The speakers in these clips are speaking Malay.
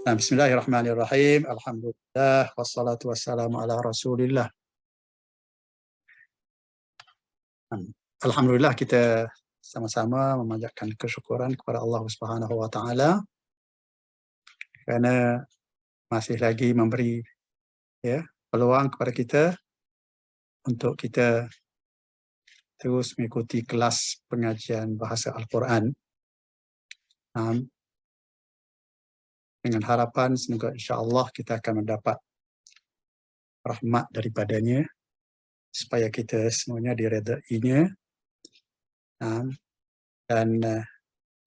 Nah, bismillahirrahmanirrahim. Alhamdulillah wassalatu wassalamu ala Rasulillah. Alhamdulillah kita sama-sama memanjatkan kesyukuran kepada Allah Subhanahu wa taala kerana masih lagi memberi peluang kepada kita untuk kita terus mengikuti kelas pengajian bahasa Al-Quran. Dengan harapan semoga insya-Allah kita akan mendapat rahmat daripadanya supaya kita semuanya diredainya, dan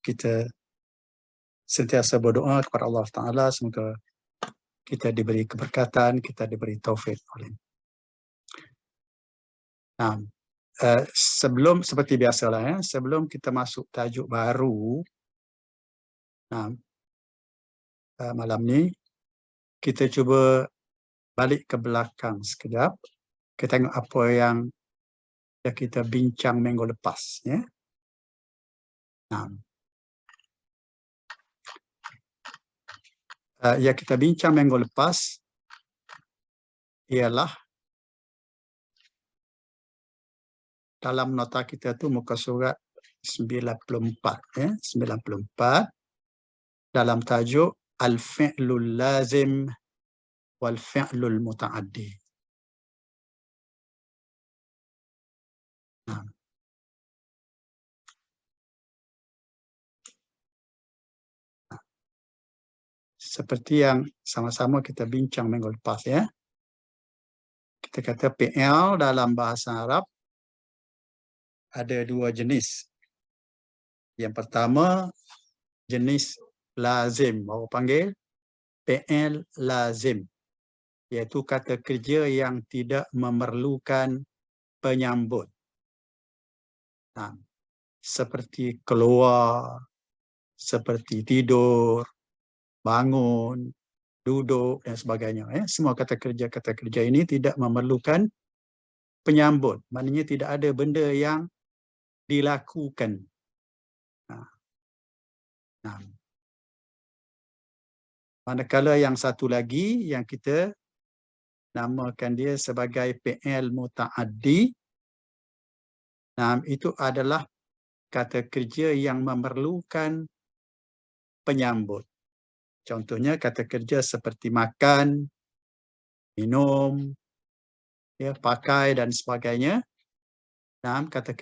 kita sentiasa berdoa kepada Allah Ta'ala semoga kita diberi keberkatan, kita diberi taufik oleh. Sebelum, seperti biasalah, sebelum kita masuk tajuk baru malam ni, kita cuba balik ke belakang sekejap. Kita tengok apa yang kita bincang minggu lepas. Yang kita bincang minggu lepas ialah dalam nota kita tu muka surat 94, 94 dalam tajuk Al-Fi'lul Lazim wal-Fi'lul Muta'addi. Seperti yang sama-sama kita bincang minggu lepas, kita kata PL dalam bahasa Arab ada dua jenis. Yang pertama jenis lazim, orang panggil PL lazim, iaitu kata kerja yang tidak memerlukan penyambut. Seperti keluar, seperti tidur, bangun, duduk dan sebagainya. Semua kata kerja ini tidak memerlukan penyambut. Maknanya tidak ada benda yang dilakukan. Manakala yang satu lagi yang kita namakan dia sebagai PL Muta'addi, itu adalah kata kerja yang memerlukan penyambut. Contohnya kata kerja seperti makan, minum, pakai dan sebagainya. Kata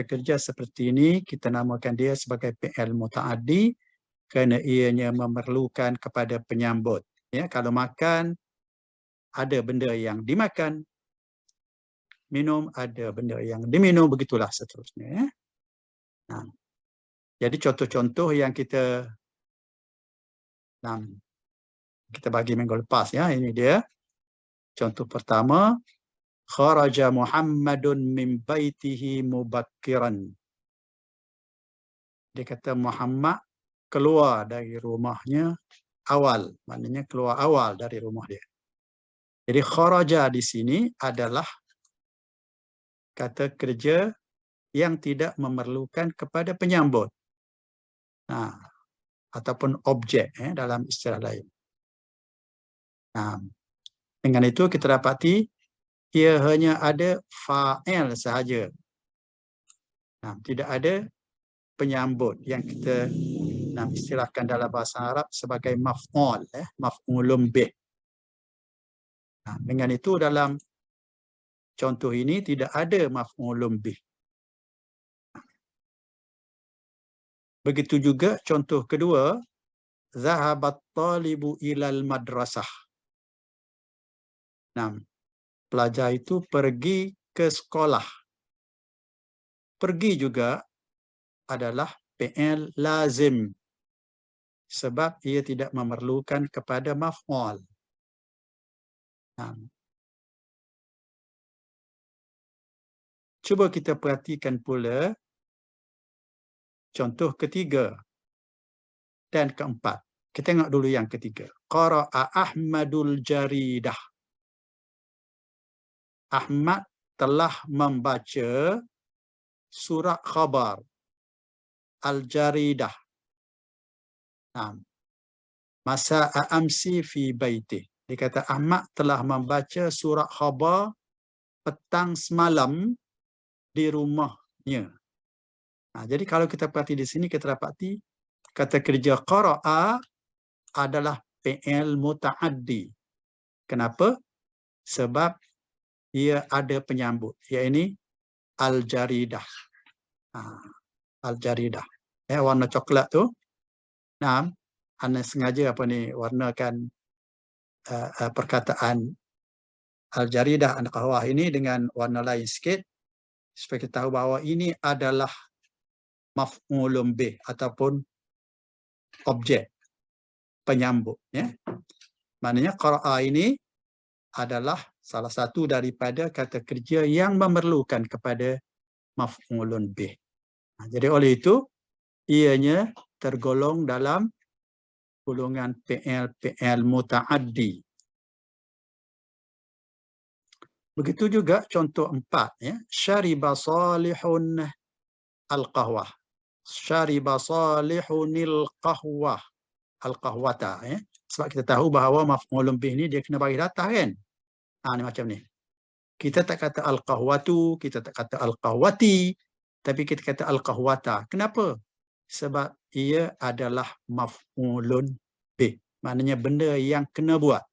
kerja seperti ini kita namakan dia sebagai PL Muta'addi kerana ianya memerlukan kepada penyambut. Kalau makan, ada benda yang dimakan. Minum, ada benda yang diminum, begitulah seterusnya. Jadi contoh-contoh yang kita bagi minggu lepas, ini dia. Contoh pertama, kharaja Muhammadun min baitihi mubakkiran. Dia kata Muhammad keluar dari rumahnya awal, maknanya keluar awal dari rumah dia. Jadi kharaja di sini adalah kata kerja yang tidak memerlukan kepada penyambut. Ataupun objek dalam istilah lain. Dengan itu kita dapati ia hanya ada fa'il sahaja. Tidak ada penyambut yang kita istilahkan dalam bahasa Arab sebagai maf'ul, maf'ulun bih. Dengan itu dalam contoh ini tidak ada maf'ulun bih. Begitu juga contoh kedua, zahabat talibu ilal madrasah. Pelajar itu pergi ke sekolah. Pergi juga adalah PL lazim sebab ia tidak memerlukan kepada maf'ul. Cuba kita perhatikan pula contoh ketiga dan keempat. Kita tengok dulu yang ketiga. Qara'a Ahmadul jaridah. Ahmad telah membaca surat khabar Al-Jaridah. masa amsi fi baiti. Dia kata Ahmad telah membaca surah khabar petang semalam di rumahnya. Jadi kalau kita perhati di sini, kita dapati kata kerja qara'a adalah fi'il muta'addi. Kenapa? Sebab ia ada penyambut, iaitu al-jaridah. Al-jaridah. Warna coklat tu. Nah, anda sengaja warnakan perkataan al-jaridah an-qahwah ini dengan warna lain sikit supaya kita tahu bahawa ini adalah maf'ulun bih ataupun objek penyambut, ya. Maknanya qara'a ini adalah salah satu daripada kata kerja yang memerlukan kepada maf'ulun bih. Jadi oleh itu ianya tergolong dalam golongan fi'il muta'addi. Begitu juga contoh 4, ya. Syariba salihun al-qahwah. Syariba salihunil qahwah. Al-qahwata, ya. Sebab kita tahu bahawa maf'ulun bih ni dia kena bagi datah, kan? Ni macam ni. Kita tak kata al-qahwatu, kita tak kata al-qahwati, tapi kita kata al-qahwata. Kenapa? Sebab ia adalah maf'ulun bih. Maknanya benda yang kena buat.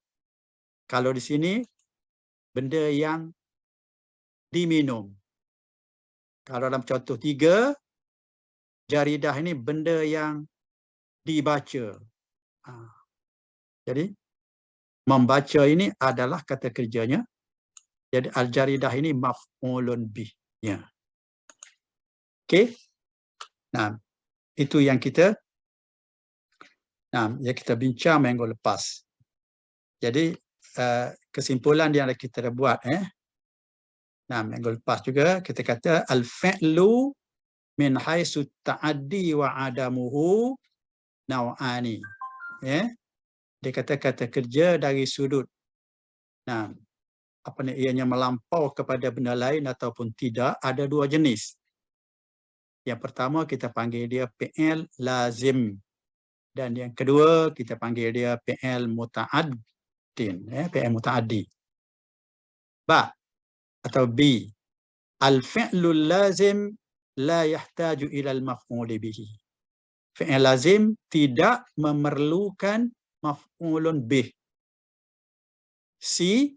Kalau di sini benda yang diminum. Kalau dalam contoh 3, jaridah ini benda yang dibaca. Jadi membaca ini adalah kata kerjanya. Jadi al-jaridah ini maf'ulun bihnya. Okey. Nah, itu yang kita bincang minggu lepas. Jadi kesimpulan yang kita dah buat, minggu lepas juga kita kata al-fi'lu min haitsu ta'addi wa adamuhu naw'ani. Dia kata kata kerja dari sudut ianya melampau kepada benda lain ataupun tidak, ada 2 jenis. Yang pertama kita panggil dia fi'il lazim, dan yang kedua kita panggil dia fi'il muta'addin, fi'il muta'addi. Ba atau B, al-fi'lul lazim la yahtaju ila al-maf'ul bihi. Fi'il lazim tidak memerlukan maf'ulun bih. C,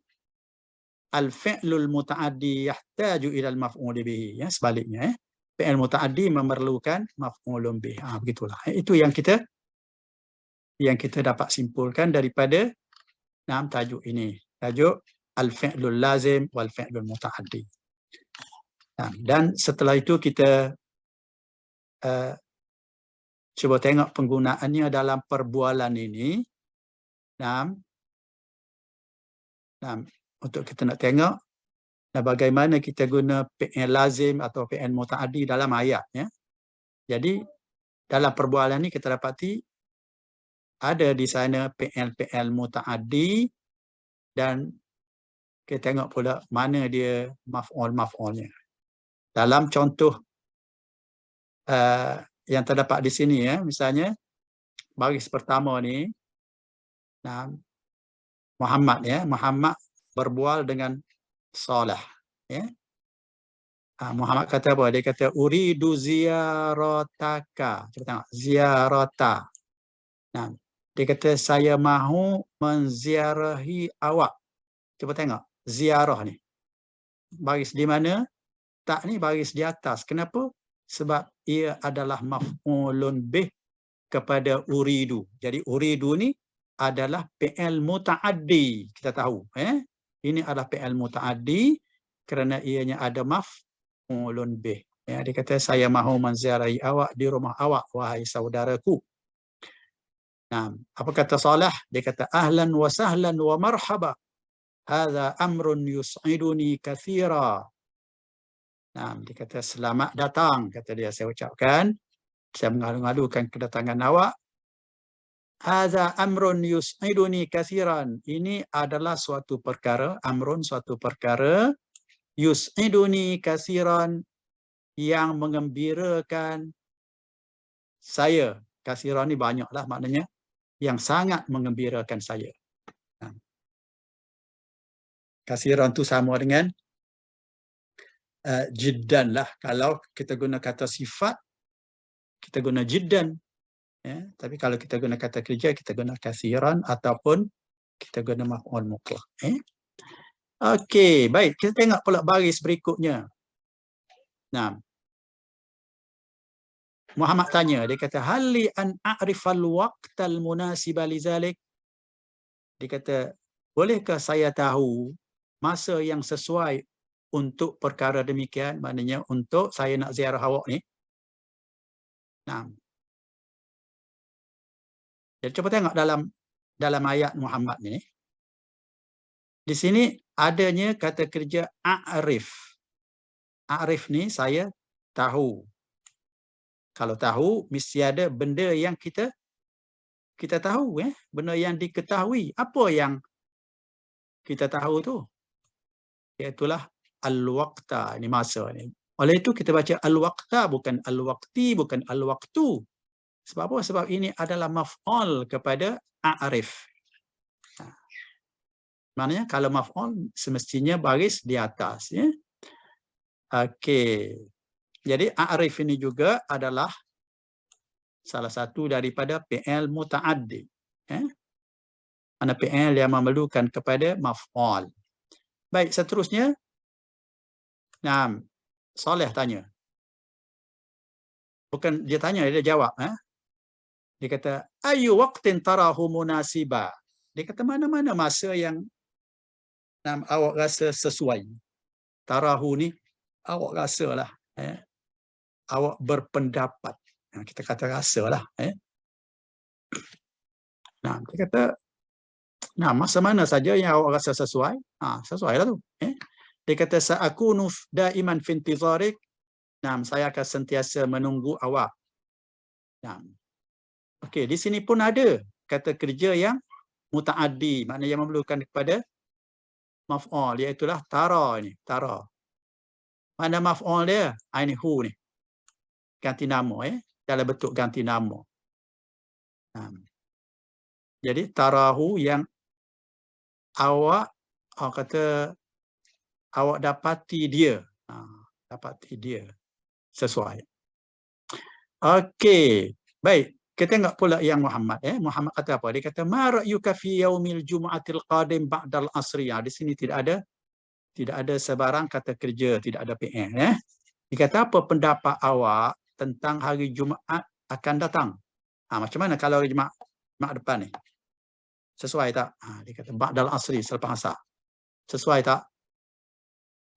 al-fi'lul muta'addi yahtaju ila al-maf'ul bihi. Sebaliknya, fi'il muta'addi memerlukan maf'ulun bih. Begitulah. Itu yang kita dapat simpulkan daripada tajuk ini. Tajuk al-fi'lul lazim wal fi'lul muta'addi. Dan setelah itu kita cuba tengok penggunaannya dalam perbualan ini. Untuk kita nak tengok bagaimana kita guna fi'il lazim atau fi'il muta'addi dalam ayat. Jadi dalam perbualan ini kita dapati ada di sana fi'il muta'addi, dan kita tengok pula mana dia maf'ulnya. Dalam contoh yang terdapat di sini, misalnya baris pertama ni Muhammad, Muhammad berbual dengan Saleh, Muhammad kata apa? Dia kata uridu ziyarataka. Cuba tengok, ziyarata. Dia kata saya mahu menziarahi awak. Cuba tengok ziarah ni baris di mana? Tak ni baris di atas. Kenapa? Sebab ia adalah maf'ulun bih kepada uridu. Jadi uridu ni adalah fi'il muta'addi. Kita tahu, ini adalah fi'il muta'addi kerana ianya ada maf'ulun bih. Dia kata saya mahu menziarahi awak di rumah awak, wahai saudaraku. Apa kata Saleh? Dia kata ahlan wa sahlan wa marhaba. Hadza amrun yus'iduni katsira. Dia kata selamat datang, kata dia, saya ucapkan, saya mengalu-alukan kedatangan awak. Hadza amrun yus'iduni katsiran. Ini adalah suatu perkara, amrun suatu perkara, yus'iduni katsiran yang mengembirakan saya. Katsiran ni banyaklah maknanya. yang sangat mengembirakan saya. Kasiran tu sama dengan jiddan lah. Kalau kita guna kata sifat, kita guna jiddan. Ya. Tapi kalau kita guna kata kerja, kita guna kasiran ataupun kita guna maf'ul mutlaq. Okey, baik. Kita tengok pula baris berikutnya. Nah, Muhammad tanya, dia kata, hali an a'rifal waqtal munasiba li zalik. Dia kata, bolehkah saya tahu masa yang sesuai untuk perkara demikian? Maknanya untuk saya nak ziarah awak ni. Nah, jadi cuba tengok dalam ayat Muhammad ni. Di sini adanya kata kerja a'rif. A'rif ni saya tahu. Kalau tahu, mesti ada benda yang kita tahu. Benda yang diketahui. Apa yang kita tahu tu? Iaitulah al-waqta. Ini masa ni. Oleh itu kita baca al-waqta, bukan al-waqti, bukan al-waqtu. Sebab apa? Sebab ini adalah maf'ul kepada a'rif. Maknanya kalau maf'ul semestinya baris di atas. Ya? Okey. Jadi a'rif ini juga adalah salah satu daripada fi'il muta'addi. Mana fi'il yang memerlukan kepada maf'ul. Baik, seterusnya. Nah, Soleh tanya. Bukan dia tanya, dia jawab. Dia kata, ayu waqtin tarahu munasiba. Dia kata, mana-mana masa yang awak rasa sesuai. Tarahu ni, awak rasalah. Awak berpendapat. Kita kata rasalah. Nah, dia kata, masa mana saja yang awak rasa sesuai? Sesuailah tu. Dia kata, sa'akunu daiman fi intizarik. Saya akan sentiasa menunggu awak. Okey, di sini pun ada kata kerja yang muta'addi, maknanya yang memerlukan kepada maf'ul, iaitulah tara ni, tara. Mana maf'ul dia? Ini hu ni. Ganti nama, dalam bentuk ganti nama. Jadi tarahu yang awak kata awak dapati dia. Dapati dia. Sesuai. Okey. Baik. Kita tengok pula yang Muhammad. Muhammad kata apa? Dia kata, ma ra'yuka fi yaumil jum'atil qadim ba'dal asri. Di sini tidak ada sebarang kata kerja, tidak ada PN. Dia kata, apa pendapat awak tentang hari Jumaat akan datang? Macam mana kalau hari Jumaat depan ni? Sesuai tak? Dia kata, ba'dal asri, selepas asar. Sesuai tak?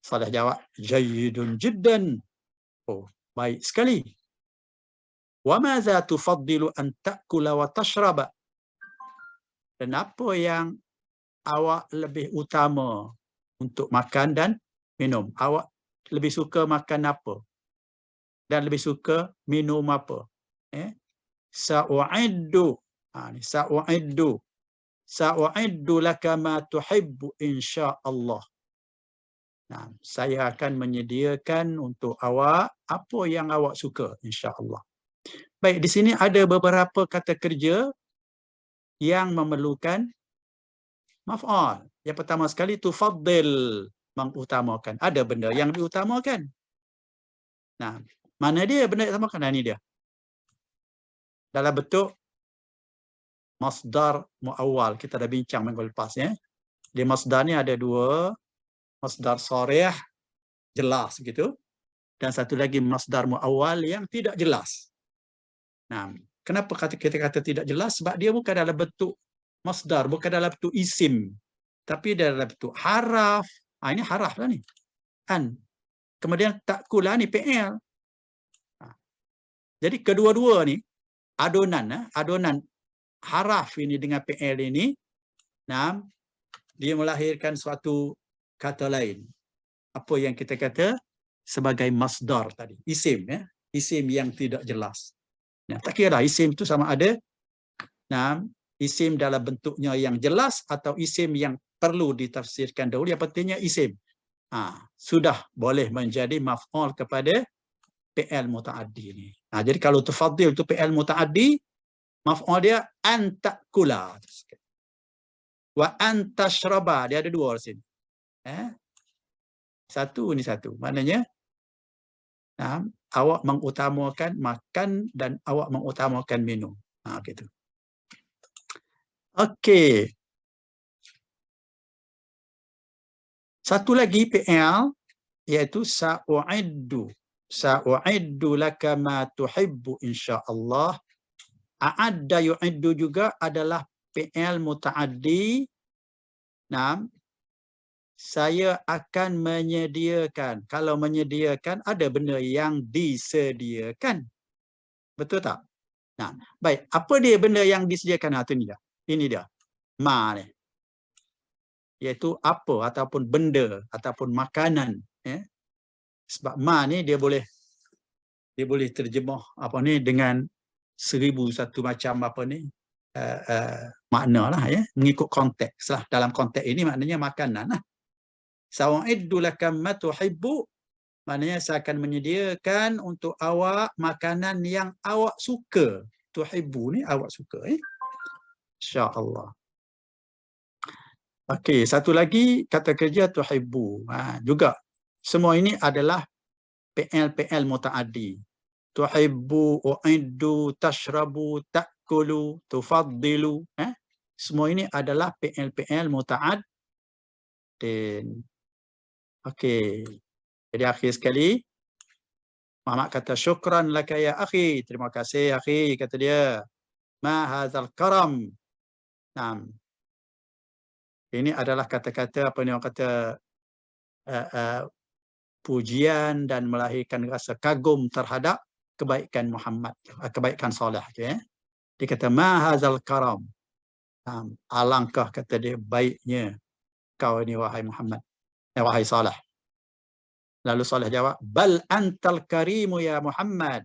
Saleh jawab, jayyidun jiddan. Oh, baik sekali. Wa madza tufaddilu an ta'kula wa tashraba? Dan apa yang awak lebih utama untuk makan dan minum? Awak lebih suka makan apa? Dan lebih suka minum apa? Sa'u'iddu. Sa'u'iddu laka ma tuhibbu insya-Allah. Saya akan menyediakan untuk awak apa yang awak suka insya-Allah. Baik, di sini ada beberapa kata kerja yang memerlukan maf'ul. Yang pertama sekali tufaddil, mengutamakan. Ada benda yang diutamakan. Mana dia benda yang diutamakan? Ini dia. Dalam bentuk masdar muawwal. Kita dah bincang minggu lepas. Di masdar ni ada dua. Masdar sharih, jelas gitu. Dan satu lagi masdar muawwal yang tidak jelas. Kenapa kita kata tidak jelas? Sebab dia bukan dalam bentuk masdar, bukan dalam bentuk isim, tapi dalam bentuk haraf. Ini haraf lah ni. Kemudian ta'kula ni fi'il. Jadi kedua-dua ni adonan haraf ini dengan fi'il ini, dia melahirkan suatu kata lain. Apa yang kita kata sebagai masdar tadi, isim, isim yang tidak jelas. Tak kira isim itu sama ada isim dalam bentuknya yang jelas atau isim yang perlu ditafsirkan dahulu. Yang pentingnya isim. Sudah boleh menjadi maf'ul kepada fi'il muta'addi ni. Jadi kalau tufaddil itu fi'il muta'addi, Maf'ul dia antakula. Wa antashraba, dia ada dua di sini. Satu ni satu. Maknanya awak mengutamakan makan dan awak mengutamakan minum. Gitu. Okey. Satu lagi PL iaitu sa'u'iddu. Sa'u'iddu laka ma tuhibbu insya-Allah. A'adda yu'iddu juga adalah PL muta'addi. Saya akan menyediakan. Kalau menyediakan, ada benda yang disediakan. Betul tak? Baik. Apa dia benda yang disediakan? Itu ni dia. Ini dia. Ma ni. Iaitu apa ataupun benda ataupun makanan. Sebab ma ni dia boleh terjemah apa ni dengan 1001 macam apa ni makna lah mengikut konteks lah. Dalam konteks ini maknanya makanan lah. Sa'u'iddu laka ma tuhibbu, maknanya saya akan menyediakan untuk awak makanan yang awak suka. Tuhibbu ni awak suka. Insya-Allah. Okey, satu lagi kata kerja tuhibbu. Juga semua ini adalah PL mutaaddi. Tuhibbu, u'iddu, tashrabu, ta'kulu, tufaddilu. Semua ini adalah PL mutaaddin. Okey. Jadi akhir sekali Muhammad kata syukran laka ya akhi. Terima kasih akhi, kata dia. Ma hadzal karam. Ini adalah kata-kata apa ni orang kata pujian dan melahirkan rasa kagum terhadap kebaikan Muhammad, kebaikan soleh. Dia kata ma hadzal karam. Alangkah kata dia baiknya kau ini wahai Muhammad, wahai Saleh. Lalu Saleh jawab, bal antal karimu ya Muhammad.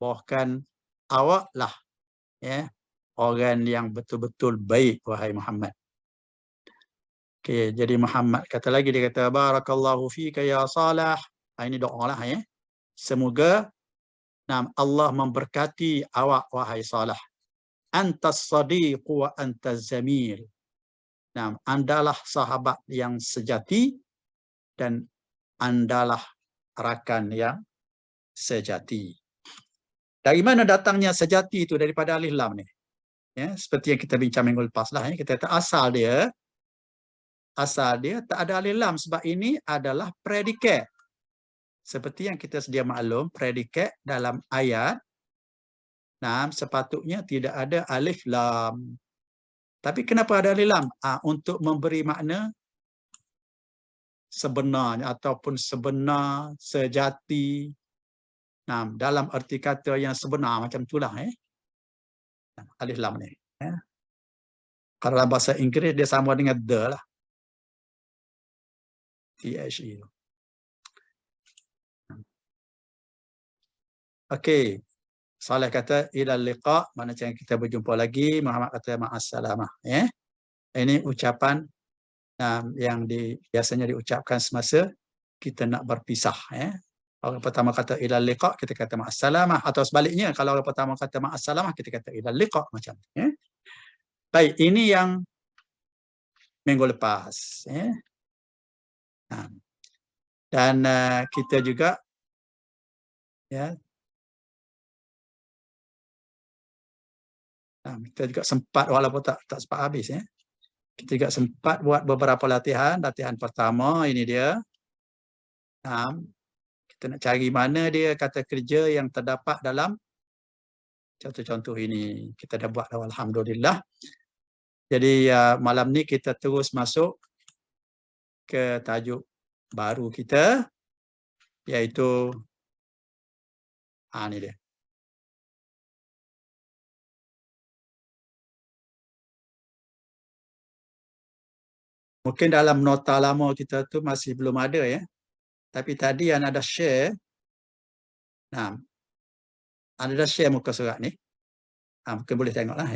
Bahkan awaklah orang yang betul-betul baik wahai Muhammad. Okey, jadi Muhammad kata lagi, dia kata barakallahu fika ya Saleh. Ini doa lah semoga Allah memberkati awak wahai Saleh. Antas sadiq wa antas zamil. Andalah sahabat yang sejati dan andalah rakan yang sejati. Dari mana datangnya sejati itu? Daripada alif lam ni. Seperti yang kita bincang minggu lepas lah. Kita kata asal dia tak ada alif lam sebab ini adalah predikat. Seperti yang kita sedia maklum, predikat dalam ayat sepatutnya tidak ada alif lam. Tapi kenapa ada alif lam? Untuk memberi makna sebenarnya ataupun sebenar, sejati. Dalam arti kata yang sebenar macam itulah alif lam ni. Kalau dalam bahasa Inggeris dia sama dengan the lah. THE. Okey. Saleh kata ilal liqa, maknanya kita berjumpa lagi. Muhammad kata ma'assalamah. Ini ucapan yang biasanya diucapkan semasa kita nak berpisah. Orang pertama kata ilal liqa, kita kata ma'assalamah, atau sebaliknya kalau orang pertama kata ma'assalamah, kita kata ilal liqa macam tu. Baik, ini yang minggu lepas. Dan kita juga kita juga sempat, walaupun tak sempat habis kita juga sempat buat beberapa latihan. Latihan pertama ini dia. Kita nak cari mana dia kata kerja yang terdapat dalam contoh-contoh ini. Kita dah buat alhamdulillah. Jadi malam ni kita terus masuk ke tajuk baru kita, iaitu ni dia. Mungkin dalam nota lama kita tu masih belum ada Tapi tadi yang ada share, ada share muka surat ni. Mungkin boleh tengoklah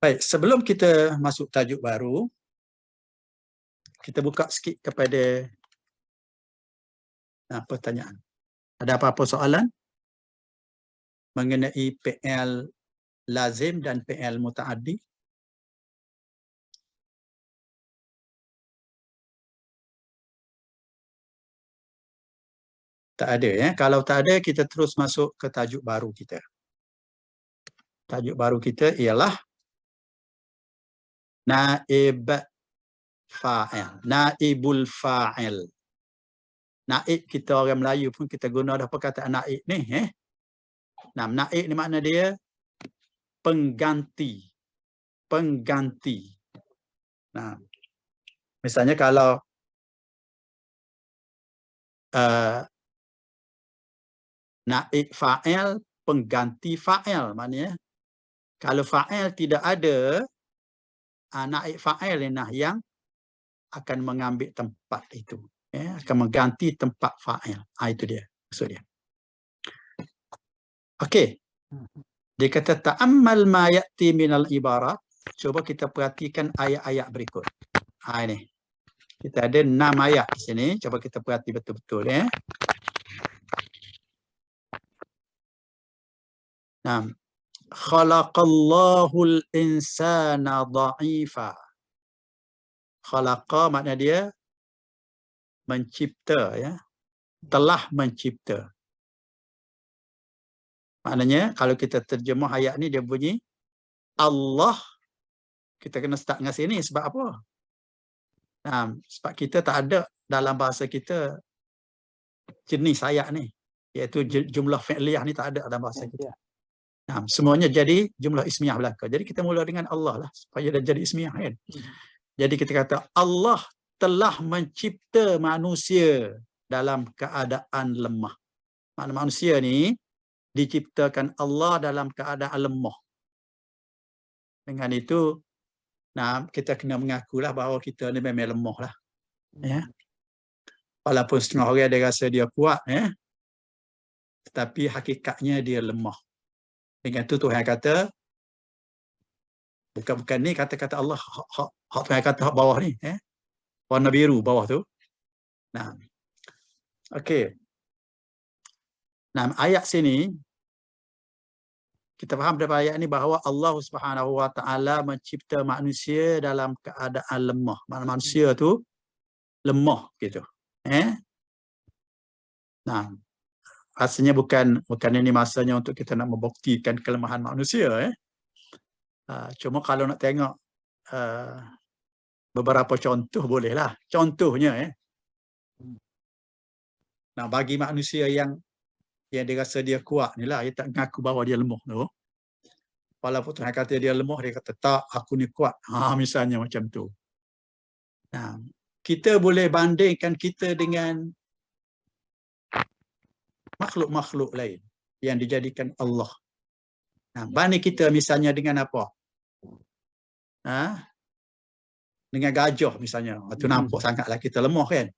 Baik, sebelum kita masuk tajuk baru, kita buka sikit kepada Pertanyaan. Ada apa-apa soalan mengenai PL lazim dan PL mutaaddi? Tak ada ya. Kalau tak ada, kita terus masuk ke tajuk baru kita. Tajuk baru kita ialah naib fa'il. Naibul fa'il. Naib kita orang Melayu pun kita guna dah perkataan naib ni. Nah, naib ni makna dia pengganti. Pengganti. Nah, misalnya kalau naib fa'il, pengganti fa'il. Maknanya kalau fa'il tidak ada, naib fa'il yang akan mengambil tempat itu. Akan mengganti tempat fa'il. Itu dia. Maksud dia. Okey. Dia kata ta'ammal ma ya'ti minal ibarat. Cuba kita perhatikan ayat-ayat berikut. Ini. Kita ada 6 ayat di sini. Cuba kita perhati betul-betul. Khalaqallahul insana dha'ifa. Khalaqa makna dia mencipta, ya. Telah mencipta. Maknanya kalau kita terjemah ayat ni dia bunyi Allah, kita kena start dengan sini sebab apa? Sebab kita tak ada dalam bahasa kita jenis ayat ni, iaitu jumlah fi'liyah ni tak ada dalam bahasa kita. Semuanya jadi jumlah ismiyah belaka. Jadi kita mula dengan Allah lah supaya dah jadi ismiyah kan. Jadi kita kata Allah telah mencipta manusia dalam keadaan lemah. Makna manusia ni diciptakan Allah dalam keadaan lemah. Dengan itu, kita kena mengakulah bahawa kita ni memang lemah lah. Ya. Walaupun setengah orang dia rasa dia kuat, tetapi hakikatnya dia lemah. Dengan itu Tuhan kata, bukan ni kata-kata Allah, hak Tuhan kata hak bawah ni, warna biru bawah tu. Okey. Ayat sini kita faham daripada ayat ni bahawa Allah Subhanahu Wa Taala mencipta manusia dalam keadaan lemah. Makna manusia tu lemah gitu. Rasanya bukan ini masanya untuk kita nak membuktikan kelemahan manusia. Cuma kalau nak tengok beberapa contoh bolehlah. Contohnya bagi manusia yang dia rasa dia kuat ni lah, dia tak mengaku bahawa dia lemah tu. Walaupun Tuhan kata dia lemah, dia kata tak, aku ni kuat. Misalnya macam tu. Kita boleh bandingkan kita dengan makhluk-makhluk lain yang dijadikan Allah. Banding kita misalnya dengan apa? Dengan gajah misalnya. Itu nampak sangatlah kita lemah kan?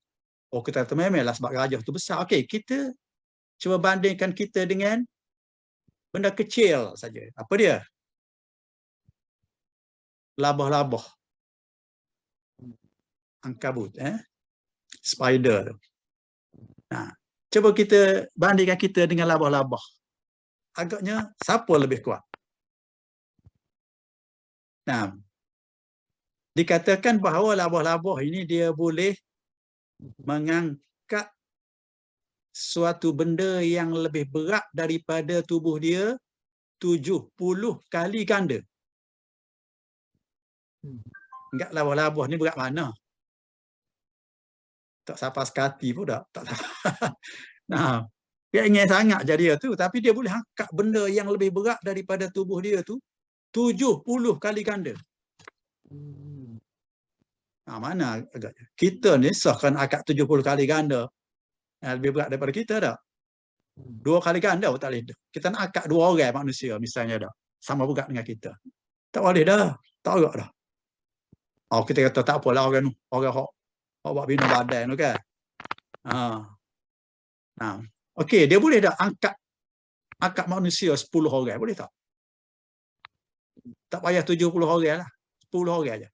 Kita kata memanglah sebab gajah tu besar. Okey, kita cuba bandingkan kita dengan benda kecil saja. Apa dia? Labah-labah. Ankabut, spider. Cuba kita bandingkan kita dengan labah-labah. Agaknya siapa lebih kuat? Dikatakan bahawa labah-labah ini dia boleh mengangkat suatu benda yang lebih berat daripada tubuh dia 70 kali ganda. Enggak, labah-labah ni berat mana? Tak sampai sekati pun tak. Dia ingin sangat jadi tu, tapi dia boleh angkat benda yang lebih berat daripada tubuh dia tu 70 kali ganda. Mana agaknya? Kita ni sahkan angkat 70 kali ganda. Lebih berat daripada kita dah. 2 kali ganda pun tak boleh dah. Kita nak angkat 2 orang manusia misalnya dah. Sama berat dengan kita. Tak boleh dah. Tak agak dah. Kita kata tak apalah orang buat bina badan tu kan. Okey, dia boleh dah angkat manusia 10 orang. Boleh tak? Tak payah 70 orang lah. 10 orang aja.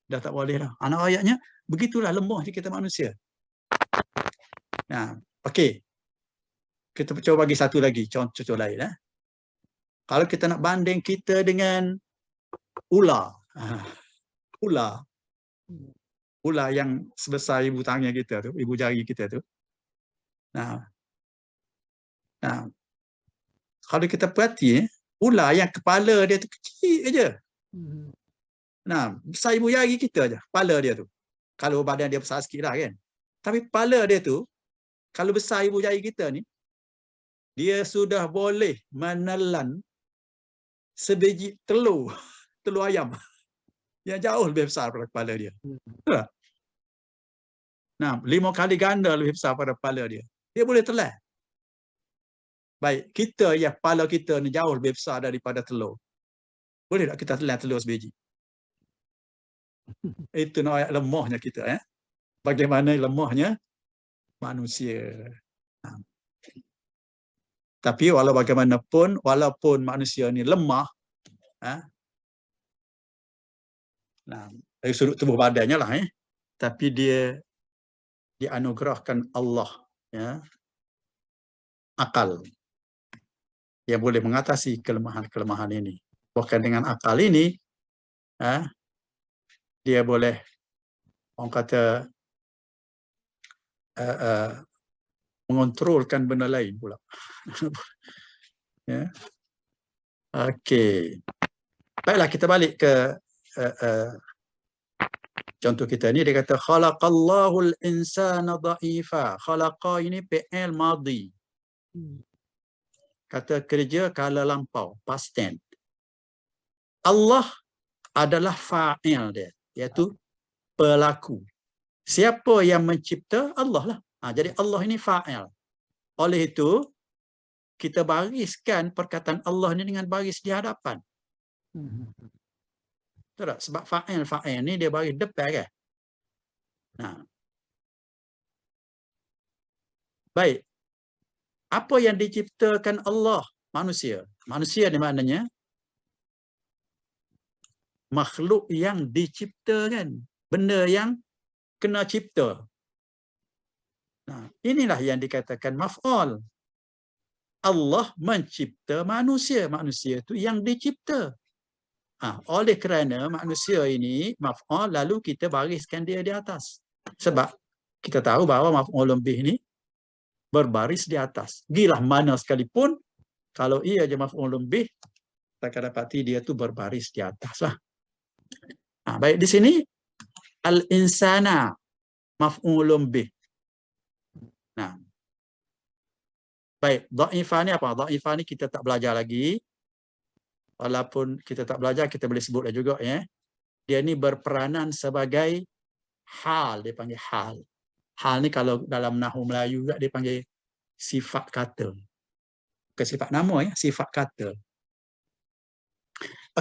Dah tak boleh dah. Anak ayatnya, begitulah lemah kita manusia. Nah, okey. Kita cuba bagi satu lagi contoh lain. Kalau kita nak banding kita dengan ular. Ular. Ular yang sebesar ibu tangan kita tu, ibu jari kita tu. Nah, kalau kita perhati, ular yang kepala dia tu kecil aja. Nah, besar ibu jari kita aja, kepala dia tu. Kalau badan dia besar sikit lah kan. Tapi kepala dia tu, kalau besar ibu jari kita ni, dia sudah boleh menelan sebiji telur, telur ayam. Yang jauh lebih besar daripada kepala dia. Nah, 5 kali ganda lebih besar pada kepala dia. Dia boleh telan. Baik, kita yang kepala kita ni jauh lebih besar daripada telur. Boleh tak kita telan telur sebiji? Itu nak lemahnya kita. Bagaimana lemahnya manusia. Tapi walau bagaimanapun, walaupun manusia ni lemah, dari sudut tubuh badannya lah, tapi dia dianugerahkan Allah akal yang boleh mengatasi kelemahan-kelemahan ini. Bahkan dengan akal ini, dia boleh, orang kata, mengontrolkan benda lain pula. Okey. Baiklah, kita balik ke contoh kita ni. Dia kata khalaqallahul insana dha'ifa. Khalaqa ini fi'il madhi. Kata kerja kala lampau, past tense. Allah adalah fa'il dia, iaitu pelaku. Siapa yang mencipta? Allah lah. Jadi Allah ini fa'il. Oleh itu, kita bariskan perkataan Allah ni dengan baris di hadapan. Betul tak? Sebab fa'il ni dia baris depan kan? Baik. Apa yang diciptakan Allah? Manusia. Manusia ni maknanya makhluk yang diciptakan. Benda yang kena cipta. Inilah yang dikatakan maf'ul. Allah mencipta manusia. Manusia itu yang dicipta. Oleh kerana manusia ini maf'ul, lalu kita bariskan dia di atas. Sebab kita tahu bahawa maf'ul bih ni berbaris di atas. Gilah mana sekalipun, kalau ia je maf'ul bih, kita akan dapati dia tu berbaris di atas lah. Baik, di sini al-insana maf'ul bih. Baik, dha'ifa ni apa? Dha'ifa ni kita tak belajar lagi. Walaupun kita tak belajar, kita boleh sebutlah juga. Dia ni berperanan sebagai hal. Dia panggil hal. Hal ni kalau dalam Nahwu Melayu juga dia panggil sifat kata. Bukan sifat nama, sifat kata.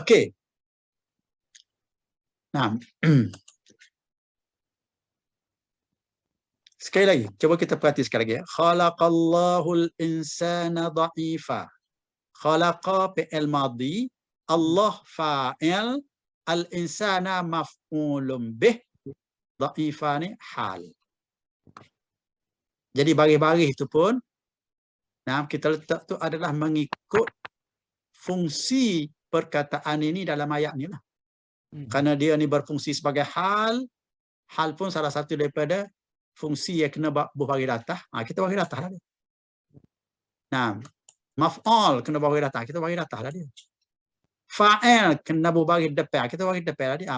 Okey. Sekali lagi, cuba kita perhati sekali lagi. Khalaqallahul insana dha'ifa. Khalaqa fi'il madhi, Allah fa'il, al-insana maf'ulun bih, dha'ifa ni hal. Jadi baris-baris itu pun kita letak tu adalah mengikut fungsi perkataan ini dalam ayat ni lah. Kerana dia ni berfungsi sebagai hal, hal pun salah satu daripada fungsi yang kena berbaris datah. Kita baris datah lah dia. Maf'ul kena baris datah, kita baris datah lah dia. Fa'il kena berbaris depan, kita baris depan lah dia.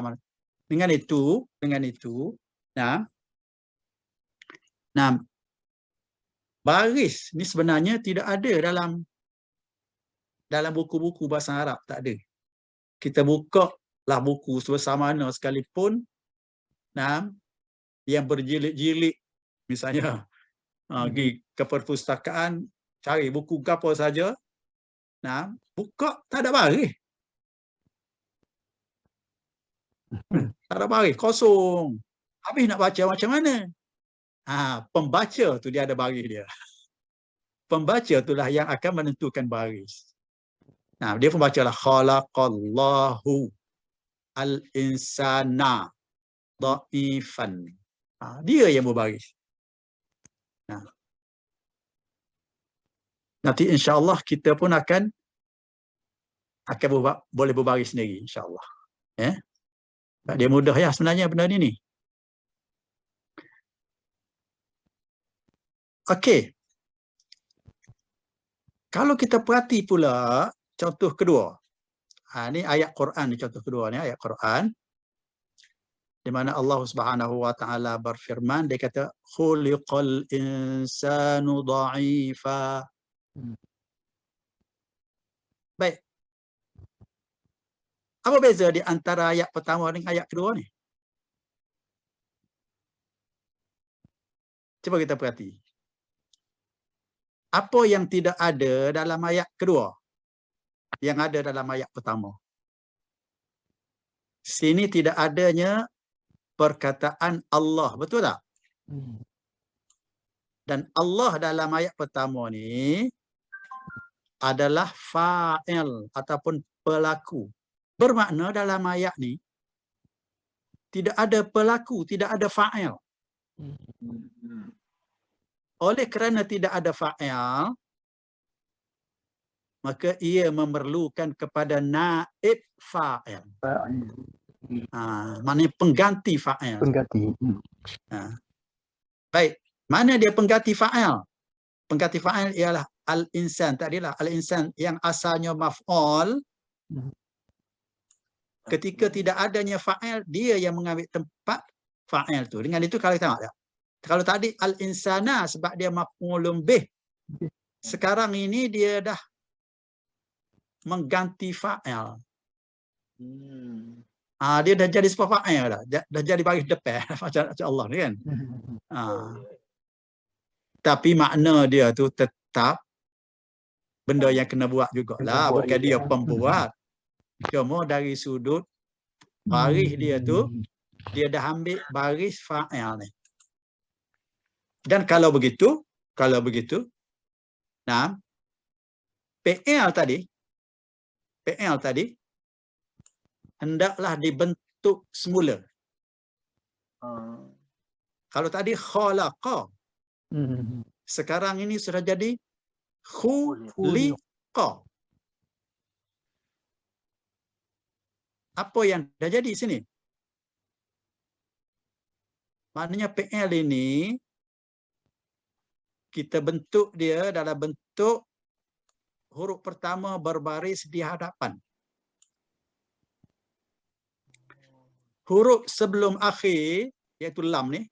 Dengan itu, baris ni sebenarnya tidak ada dalam buku-buku bahasa Arab, tak ada. Kita buka lah buku sebesar mana sekalipun, yang berjilid-jilid, misalnya pergi ke perpustakaan, cari buku apa saja, buka, tak ada baris. Tak ada baris, kosong. Habis nak baca macam mana? Pembaca tu dia ada baris dia. Pembaca itulah yang akan menentukan baris. Dia pembaca lah. Khalaqallahu al-insana dha'ifan. Dia yang berbaris. Nanti insya-Allah kita pun akan boleh berbaris sendiri insya-Allah. Ya. Dia mudah ya sebenarnya benda ni. Okey. Kalau kita perhati pula contoh kedua. Ni ayat Quran ni, contoh kedua ni ayat Quran. Di mana Allah Subhanahu wa taala berfirman, dia kata khuliqal insanu dha'ifa. Baik. Apa beza di antara ayat pertama dengan ayat kedua ni? Cuba kita perhati. Apa yang tidak ada dalam ayat kedua yang ada dalam ayat pertama? Sini tidak adanya perkataan Allah, betul tak? Dan Allah dalam ayat pertama ni adalah fa'il ataupun pelaku. Bermakna dalam ayat ni tidak ada pelaku, tidak ada fa'il. Oleh kerana tidak ada fa'il, maka ia memerlukan kepada naib fa'il. Maknanya pengganti fa'il. Pengganti. Baik, mana dia pengganti fa'il? Pengganti fa'il ialah al-insan. Tadilah al-insan yang asalnya maf'ul. Ketika tidak adanya fa'il, dia yang mengambil tempat fa'il tu. Dengan itu kalau kita tengok tak? Kalau tadi al-insana sebab dia maf'ulun bih. Sekarang ini dia dah mengganti fa'il. Dia dah jadi sebuah fa'il dah. Dah jadi baris depan macam Allah ni kan. Tapi makna dia tu tetap benda yang kena buat jugalah. Bukan dia pembuat. Cuma dari sudut baris dia tu, dia dah ambil baris fa'il ni. Dan kalau begitu, nah, PL tadi hendaklah dibentuk semula. Kalau tadi khalaqa, sekarang ini sudah jadi khuliqa. Apa yang dah jadi sini? Maknanya PL ini kita bentuk dia dalam bentuk huruf pertama berbaris di hadapan. Huruf sebelum akhir, iaitu lam ni,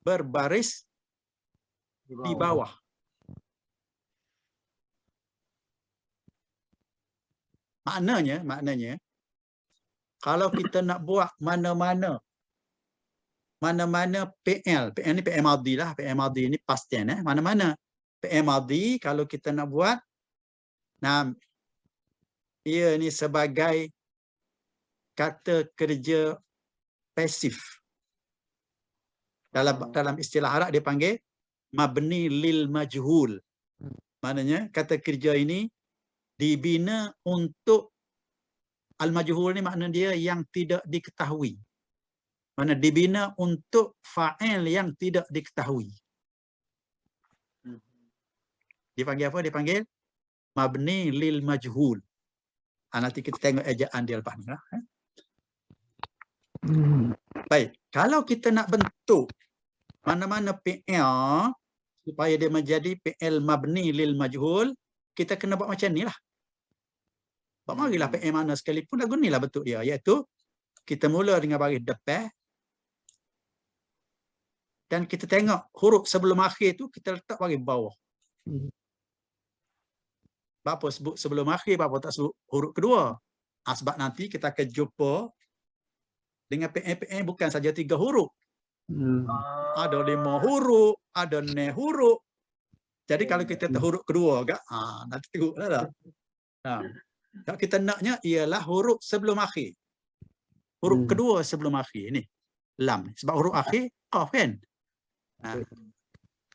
berbaris di bawah. Maknanya, kalau kita nak buat mana-mana PL ni PL madhi lah, PL madhi ni past tense, mana-mana PL madhi kalau kita nak buat, ia ni sebagai kata kerja pasif. Dalam istilah Arab dia panggil mabni lil majhul. Maknanya kata kerja ini dibina untuk al-majhul ni, makna dia yang tidak diketahui. Mana dibina untuk fa'il yang tidak diketahui. Dipanggil apa? Dipanggil mabni lil majhul. Nanti kita tengok ejaan dia lepas ni lah. Baik, kalau kita nak bentuk mana-mana PL supaya dia menjadi PL mabni lil majhul, kita kena buat macam ni lah. Marilah PL mana sekalipun lagu ni lah bentuk dia, iaitu kita mula dengan baris depan dan kita tengok huruf sebelum akhir tu kita letak baris bawah. Berapa sebut sebelum akhir, berapa tak sebut huruf kedua. Sebab nanti kita akan jumpa dengan PL bukan saja 3 huruf. Ada 5 huruf, ada 6 huruf. Jadi kalau kita tak huruf kedua agak, nanti teruklah dah. Kalau kita naknya ialah huruf sebelum akhir. Huruf kedua sebelum akhir ni. Lam. Sebab huruf akhir qaf kan.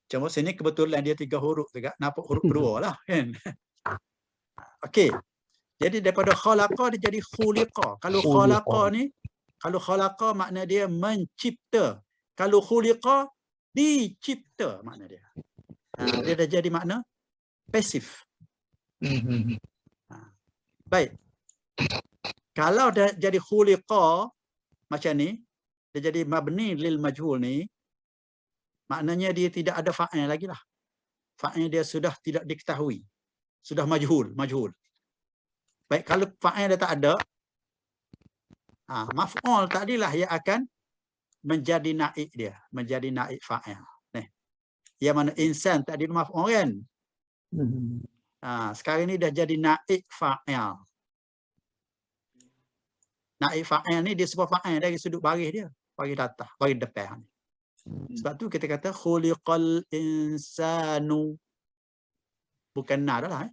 Cuma sini kebetulan dia 3 huruf juga, nampak huruf kedua lah kan. Okey. Jadi daripada khalaqa dia jadi khuliqa. Kalau khalaqa ni, kalau khalaqa makna dia mencipta. Kalau khuliqa dicipta makna dia. Dia dah jadi makna pasif. Baik. Kalau dah jadi khuliqa macam ni, dia jadi mabni lil majhul ni, maknanya dia tidak ada fa'il lagi lah. Fa'il dia sudah tidak diketahui. Sudah majhul. Baik, kalau fa'il dia tak ada, maf'ul tadilah yang akan menjadi naik dia, menjadi naik fa'il. Nih. Yang mana insan tadi maf'ul kan? Sekarang ni dah jadi naik fa'il. Naik fa'il ni dia sebut fa'il dari sudut baris dia, baris atas, baris depan. Sebab tu kita kata khuliqal insanu. Bukan na dah.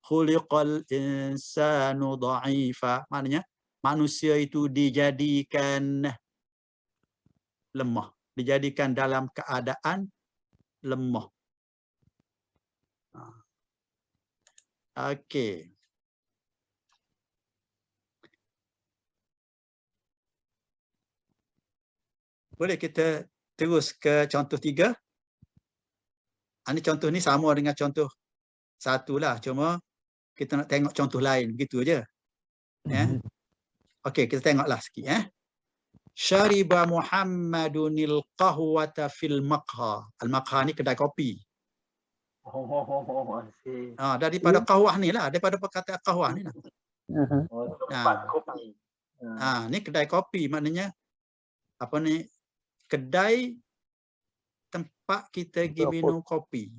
Khuliqal insanu dha'ifa. Maknanya manusia itu dijadikan lemah, dijadikan dalam keadaan lemah. Okey. Boleh kita terus ke contoh 3. Ini contoh ni sama dengan contoh 1 lah. Cuma kita nak tengok contoh lain. Begitu aja. Okey, kita tengoklah sikit. Syariba Muhammadunil qahwata fil maqha. Al-maqha ni kedai kopi. Daripada qahwah ni lah. Daripada perkataan qahwah ni lah. Kopi. Ni kedai kopi. Maknanya apa ni? Kedai tempat kita pergi minum kopi.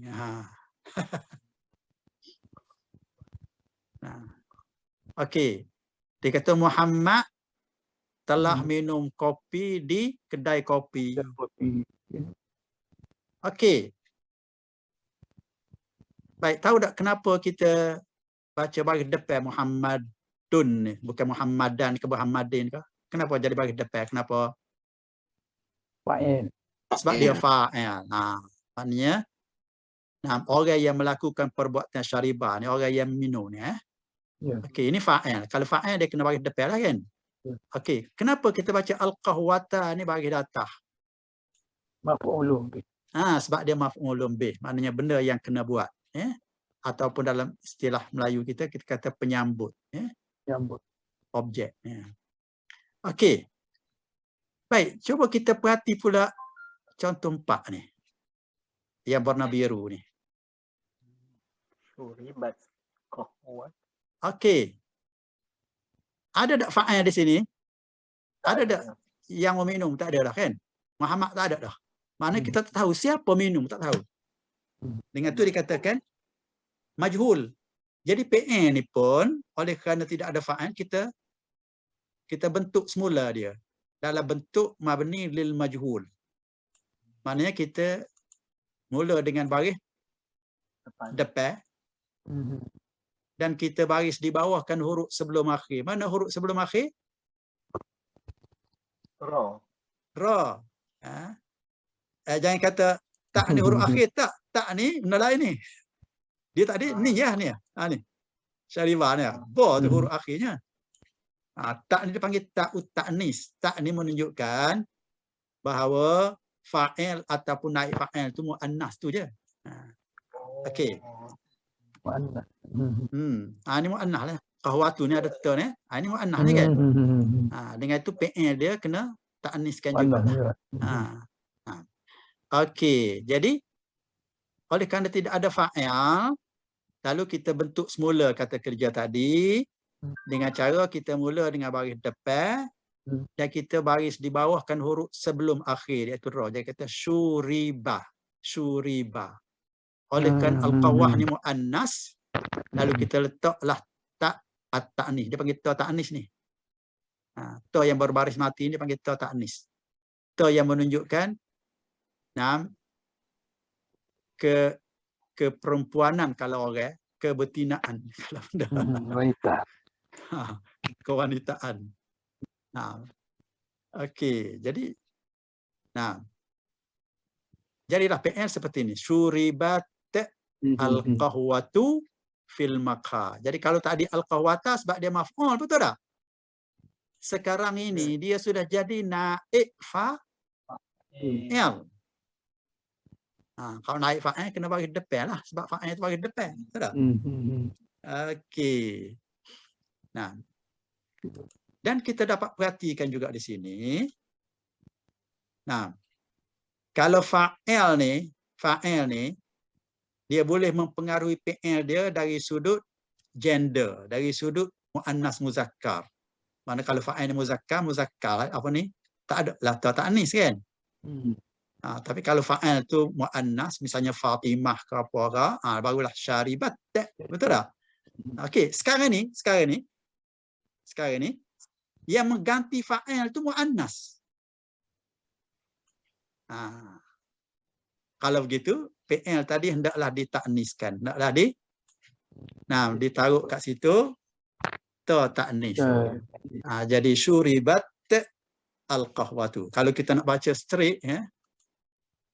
Okey. Dia kata Muhammad telah minum kopi di kedai kopi. Okey. Baik, tahu tak kenapa kita baca baris depan Muhammadun ni? Bukan Muhammadan ke Muhammadin ke? Kenapa jadi baris depan? Kenapa? Fa'il. Sebab dia fa'il. Maknanya orang yang melakukan perbuatan syaribah ni, orang yang minum ni. Okey, ini fa'il. Kalau fa'il dia kena baris depan lah kan? Okey, kenapa kita baca al-qahwata ni baris atas? Maf'ulun bih. Sebab dia maf'ulun bih. Maknanya benda yang kena buat. Ataupun dalam istilah Melayu kita kata penyambut. Penyambut. Objek. Okey. Baik, cuba kita perhati pula contoh 4 ni. Yang warna biru ni. Syuribat qahwat. Okey. Ada tak fa'il di sini? Ada tak yang meminum? Tak ada dah kan? Muhammad tak ada dah. Mana kita tak tahu siapa minum, tak tahu. Dengan tu dikatakan majhul. Jadi PN ni pun oleh kerana tidak ada fa'il, kita bentuk semula dia dalam bentuk mabni lil majhul. Maknanya kita mula dengan baris depan. Dan kita baris di bawah kan huruf sebelum akhir. Mana huruf sebelum akhir? Ra. Jangan kata tak ni huruf akhir. Tak ni benda lain ni. Dia tak ada ni ya ni. Ni. Syaribah ni. Ba tu huruf akhirnya. Tak ni dipanggil tak ta'nis. Tak ni menunjukkan bahawa fa'il ataupun naik fa'il tu muannas tu je. Okey. Muannas. Ni muannas lah. Qahwatu ni ada ta ni. Ini muannas ni kan. Dengan itu fi'il dia kena ta'niskan juga. Okey. Jadi oleh kerana tidak ada fa'il, lalu kita bentuk semula kata kerja tadi dengan cara kita mula dengan baris depan dan kita baris di bawah kan huruf sebelum akhir iaitu ra. Dia kata syuriba. Oleh kerana al-qawah ni muannas, lalu kita letaklah tak at-ta'nis. Dia panggil ta ta'nis ni. Ta yang berbaris mati ni panggil ta ta'nis. Ta yang menunjukkan keperempuanan kalau orang, kebetinaan kalau benda. Wanita. Kewanitaan. Okey, jadi jadilah PL seperti ini. Syuribat al-qahwatu fil maqha. Jadi kalau tadi al-qahwata sebab dia maf'ul, betul tak? Sekarang ini dia sudah jadi naib fa'il. Kalau naik fa'il kena bagi depan lah. Sebab fa'il itu bagi depan. Betul tak? Okey. Nah. Dan kita dapat perhatikan juga di sini. Nah. Kalau fa'il ni, dia boleh mempengaruhi fi'il dia dari sudut gender, dari sudut muannas muzakkar. Mana kalau fa'il ni muzakkar apa ni? Tak ada lah ta'anis kan? Tapi kalau fa'il tu muannas, misalnya Fatimah ke apa, barulah syaribat. Betul tak? Okey, sekarang ni yang mengganti fa'il tu muannas. Kalau begitu, fi'il tadi hendaklah ditakniskan, hendaklah ditaruh kat situ ta'nis. Jadi syuribat al-qahwatu. Kalau kita nak baca straight ya,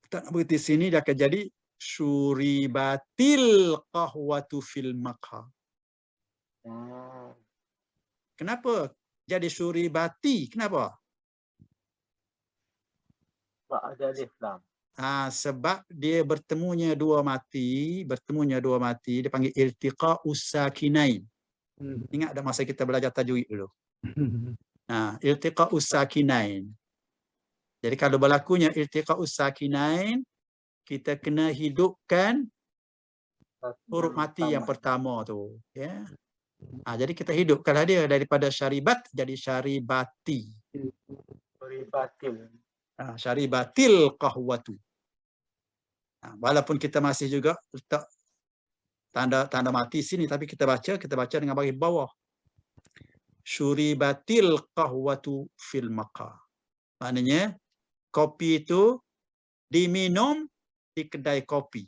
kita nak berhenti sini dia akan jadi syuribatil qahwatu fil maqha. Kenapa jadi syuribati? Kenapa? Sebab ada alif lam. Sebab dia bertemunya dua mati, dia panggil iltiqa'us sakinain. Ingat dah masa kita belajar tajwid dulu. Iltiqa'us sakinain. Jadi kalau berlakunya iltiqa'us sakinain, kita kena hidupkan huruf mati yang pertama tu, ya. Jadi kita hidupkanlah dia daripada syaribat jadi syaribati. Syaribatil qahwatu. Walaupun kita masih juga letak tanda mati sini, tapi kita baca dengan baris bawah. Syuribatil qahwatu fil maqha. Maknanya kopi itu diminum di kedai kopi.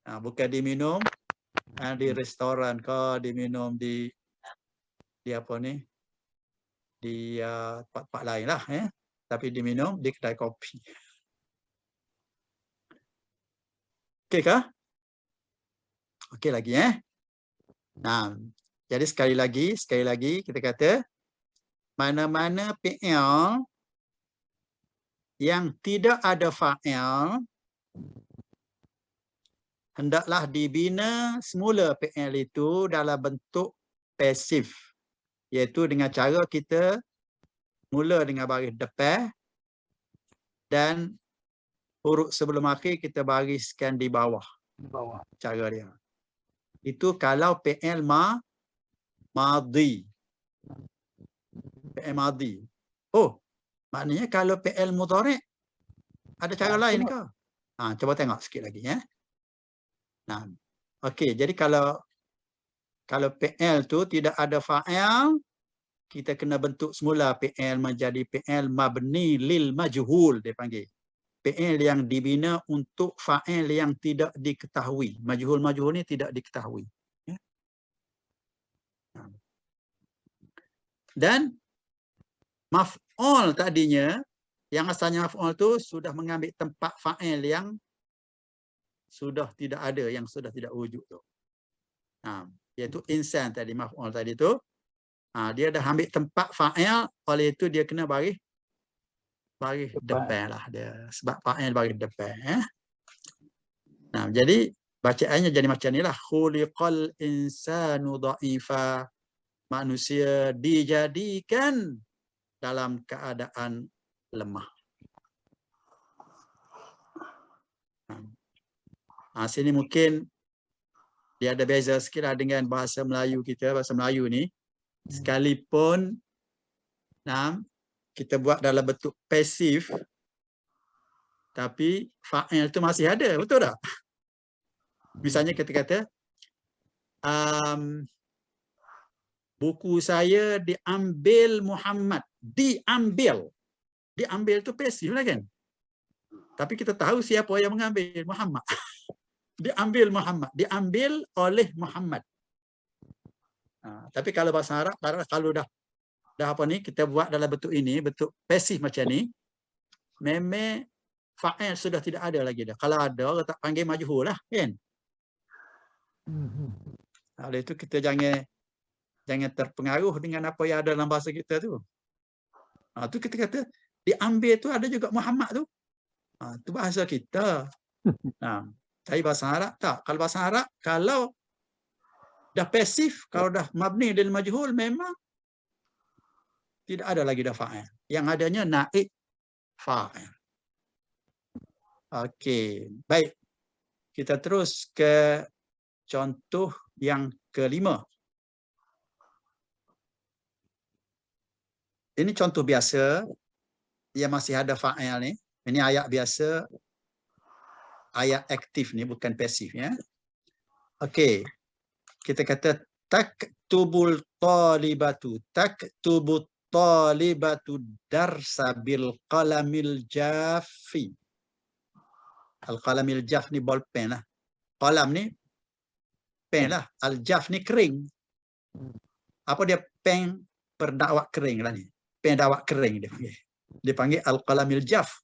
Bukan diminum di restoran ke, diminum di apa ni? Di tempat-tempat lain lah ya. Tapi diminum di kedai kopi. Okey kah? Okey lagi jadi sekali lagi kita kata mana-mana fi'il yang tidak ada fa'il hendaklah dibina semula fi'il itu dalam bentuk pasif, iaitu dengan cara kita mula dengan baris depan dan huruf sebelum akhir kita bariskan di bawah. Cara dia. Itu kalau fi'il madhi. Fi'il madhi. Maknanya kalau fi'il mudhari' ada cara lain ke? Coba tengok sikit lagi ya. Okey, jadi kalau fi'il tu tidak ada fa'il, kita kena bentuk semula fi'il menjadi fi'il mabni lil majhul dia panggil. Fi'il yang dibina untuk fa'il yang tidak diketahui. Majhul ni tidak diketahui. Ya. Dan maf'ul tadinya, yang asalnya maf'ul tu sudah mengambil tempat fa'il yang sudah tidak ada, yang sudah tidak wujud tu. Iaitu insan tadi, maf'ul tadi tu. Dia dah ambil tempat fa'il, oleh itu dia kena baris depan lah dia. Sebab fa'il baris depan. Jadi bacaannya jadi macam ni lah. Khuliqal insanu dha'ifa. Manusia dijadikan dalam keadaan lemah. Sini mungkin dia ada beza sikit lah dengan bahasa Melayu kita. Bahasa Melayu ni sekalipun kita buat dalam bentuk pasif, tapi fa'il tu masih ada, betul tak? Misalnya kita kata buku saya diambil Muhammad. Diambil tu pasif lah kan? Tapi kita tahu siapa yang mengambil, Muhammad. Diambil Muhammad, diambil oleh Muhammad. Tapi kalau bahasa Arab, kalau dah apa ni, kita buat dalam bentuk ini, bentuk pasif macam ni, memang fa'il sudah tidak ada lagi dah. Kalau ada, orang tak panggil majhul lah, kan? Oleh itu kita jangan terpengaruh dengan apa yang ada dalam bahasa kita tu. Tu kita kata diambil tu ada juga Muhammad tu. Tu bahasa kita. Nah, tapi bahasa Arab tak. Kalau bahasa Arab, kalau dah pasif, kalau dah mabni dan majhul, memang tidak ada lagi dah fa'il. Yang adanya naib fa'il. Okey, baik. Kita terus ke contoh yang kelima. Ini contoh biasa. Ia masih ada fa'il ni. Ini ayat biasa. Ayat aktif ni, bukan pasif ya. Okey. Kita kata taktubul talibatu. Taktubut talibatu darsa bil qalamil jaffi. Al-qalamil jaff ni bolpen lah. Qalam ni pen lah. Al-jaff ni kering. Apa dia? Pen berdakwak kering lah ni. Pen dakwak kering dia panggil. Dia panggil al-qalamil jaff.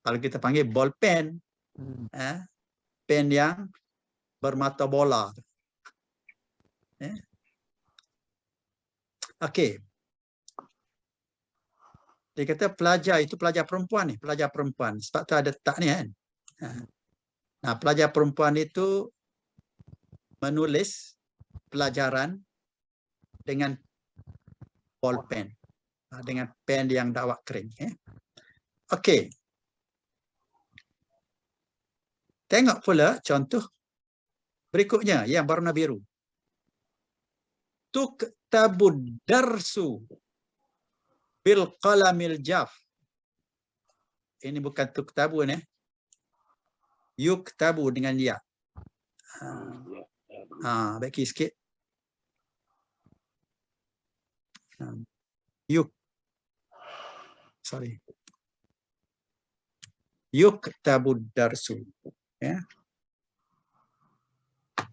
Kalau kita panggil bolpen, pen yang bermata bola. Okey. Dia kata pelajar itu pelajar perempuan ni, pelajar perempuan. Sebab tu ada tak ni kan. Nah, pelajar perempuan itu menulis pelajaran dengan bolpen. Dengan pen yang dakwak kering. Okey. Tengok pula contoh berikutnya yang berwarna biru. Tuktabud darsu bil qalamil jaf. Ini bukan tuktabu ni. Yuktabu dengan ya. Bagi sikit. Yuktabud darsu. Ya.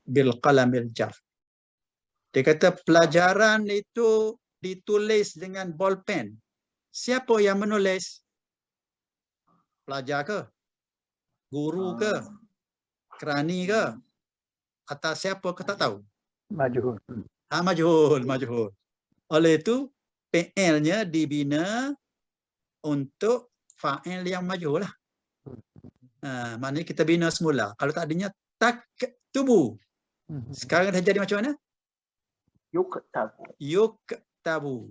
Bil qalamil jaf. Dia kata pelajaran itu ditulis dengan bolpen. Siapa yang menulis? Pelajar ke? Guru ke? Kerani ke? Atau siapa ke tak tahu? Majhul. Majhul. Oleh itu, PL-nya dibina untuk fa'il yang majhul lah. Maknanya kita bina semula. Kalau tak adanya taktubu. Sekarang dah jadi macam mana? Yuktabu.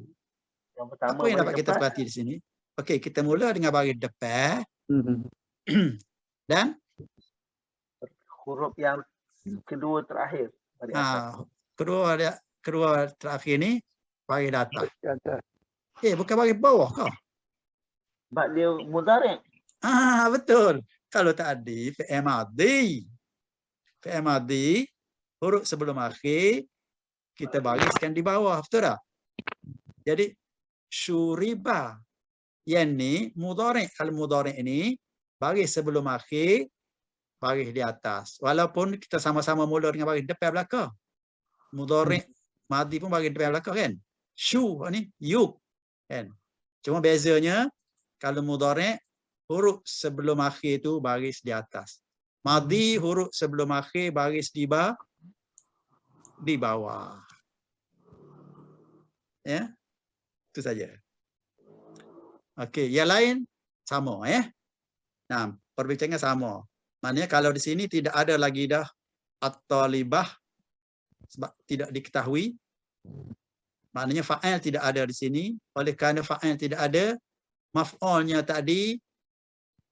Yang pertama apa yang dapat kita perhati di sini? Okey, kita mula dengan baris depan. Dan huruf yang kedua terakhir. Kedua terakhir ni baris atas. Bukan baris bawah kau. Sebab dia mudhari'. Betul. Kalau tak ada fi'il madhi. Fi'il madhi, huruf sebelum akhir kita bariskan di bawah, betul tak? Jadi syuriba. Yang ni mudhari'. Kalau mudhari' ini baris sebelum akhir, baris di atas. Walaupun kita sama-sama mula dengan baris depan belakang. Mudhari' madhi pun baris depan belakang kan? Syu ni yuk kan. Cuma bezanya kalau mudhari' huruf sebelum akhir tu baris di atas. Madhi huruf sebelum akhir baris di bawah. Ya. Itu saja. Okey, yang lain sama ya. Nah, perbincangan sama. Maknanya kalau di sini tidak ada lagi dah at-talibah sebab tidak diketahui. Maknanya fa'il tidak ada di sini. Oleh kerana fa'il tidak ada, maf'ulnya tadi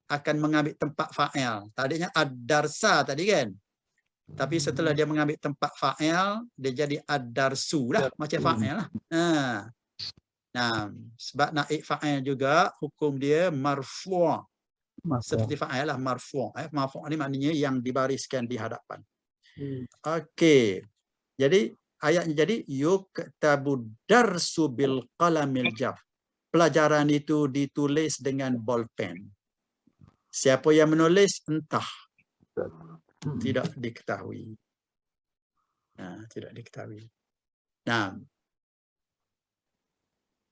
akan mengambil tempat fa'il. Tadinya ad-darsa tadi kan. Tapi setelah dia mengambil tempat fa'il, dia jadi ad-darsu lah. Macam fa'il lah. Nah, sebab naik fa'il juga, hukum dia marfu'. Seperti fa'il lah, marfu'. Marfu' ni maknanya yang dibariskan di hadapan. Okey. Jadi, ayatnya jadi, yuktabu darsu bil qalamil jaf. Pelajaran itu ditulis dengan bolpen. Siapa yang menulis? Entah. Tidak diketahui. Tidak diketahui. Nah,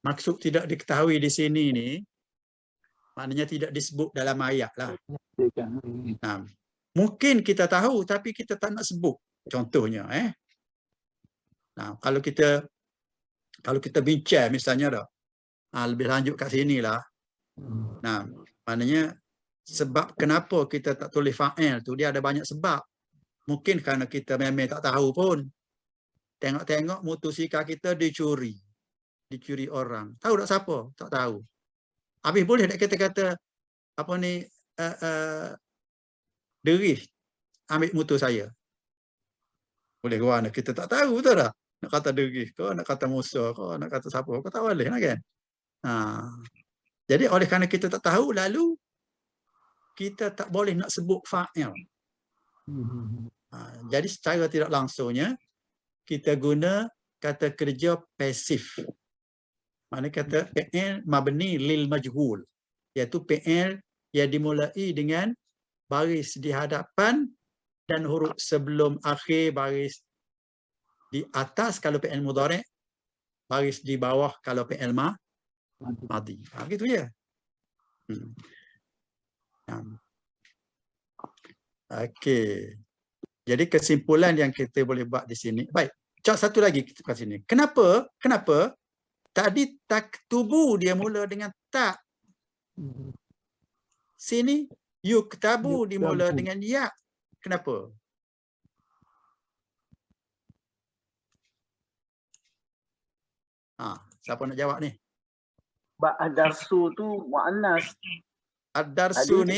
maksud tidak diketahui di sini ni, maknanya tidak disebut dalam ayat lah. Nah, mungkin kita tahu, tapi kita tak nak sebut. Contohnya, Nah, kalau kita bincang misalnya dah, lebih lanjut kat sini lah. Nah, maknanya sebab kenapa kita tak tulis fa'il tu, dia ada banyak sebab. Mungkin kerana kita memang tak tahu pun. Tengok-tengok motosikal kita dicuri. Dicuri orang. Tahu tak siapa? Tak tahu. Habis boleh tak kita kata apa ni derih ambil motor saya? Boleh ke mana? Kita tak tahu, betul tak? Nak kata derih ke, nak kata Musa ke, nak kata siapa ke, tak boleh lah kan? Jadi oleh kerana kita tak tahu, lalu kita tak boleh nak sebut fa'il. Jadi secara tidak langsungnya kita guna kata kerja pasif. Mana kata fi'il mabni lil majhul, iaitu fi'il yang dimulai dengan baris di hadapan dan huruf sebelum akhir, baris di atas kalau fi'il mudhari', baris di bawah kalau fi'il madhi. Gitu ya. Okey. Jadi kesimpulan yang kita boleh buat di sini. Baik, satu lagi kita kat sini. Kenapa tadi taktubu dia mula dengan tak? Sini yuktabu dimula dengan ya. Kenapa? Siapa nak jawab ni? Sebab ad-darsu tu muannas. Ad-darsu ni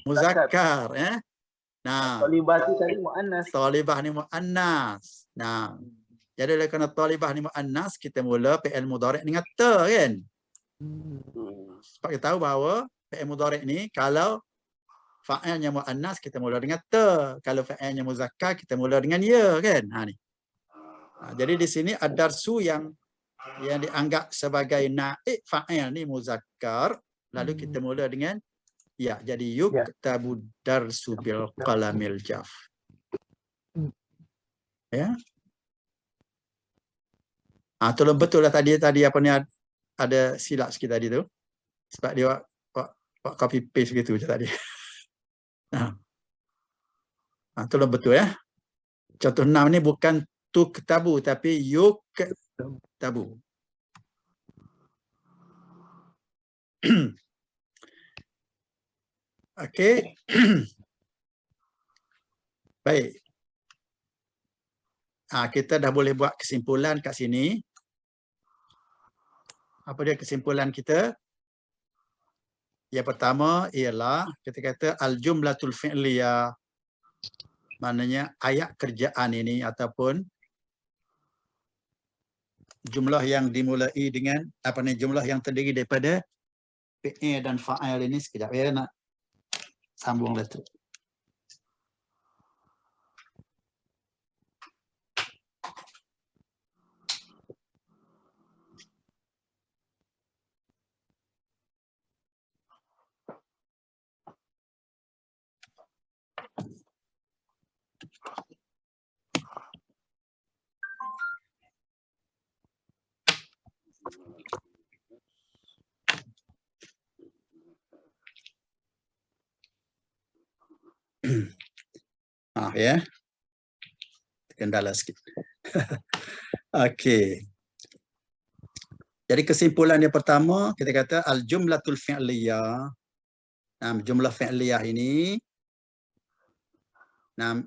muzakkar, Nah, Talibah tu tadi muannas. talibah ni muannas. Nah, jadi oleh kerana talibah ni muannas, kita mula fi'il mudhari' dengan ta kan? Sebab kita tahu bahawa fi'il mudhari' ni kalau fa'ilnya muannas kita mula dengan ta, kalau fa'ilnya muzakkar kita mula dengan ya kan? Ni. Jadi di sini ad-darsu yang dianggap sebagai naib fa'il ni muzakkar, lalu kita mula dengan ya, jadi yuktabu darsu bil qalamil jaf. Ya. Tolong betul lah tadi apa ni ada silap sikit tadi tu. Sebab dia buat copy paste gitu je tadi. Tolong betul ya. Contoh 6 ni bukan tuktabu tapi yuktabu. Okey. Baik. Kita dah boleh buat kesimpulan kat sini. Apa dia kesimpulan kita? Yang pertama ialah kita kata al-jumlatul fi'liyah. Maknanya ayat kerjaan ini ataupun jumlah yang dimulai dengan jumlah yang terdiri daripada fi'il dan fa'il ini. Sekejap ya, nak sambung dah tu. Ya. Kendala sikit. Okey. Jadi kesimpulan yang pertama kita kata al-jumlatul fi'liyah. Jumlah fi'liyah ini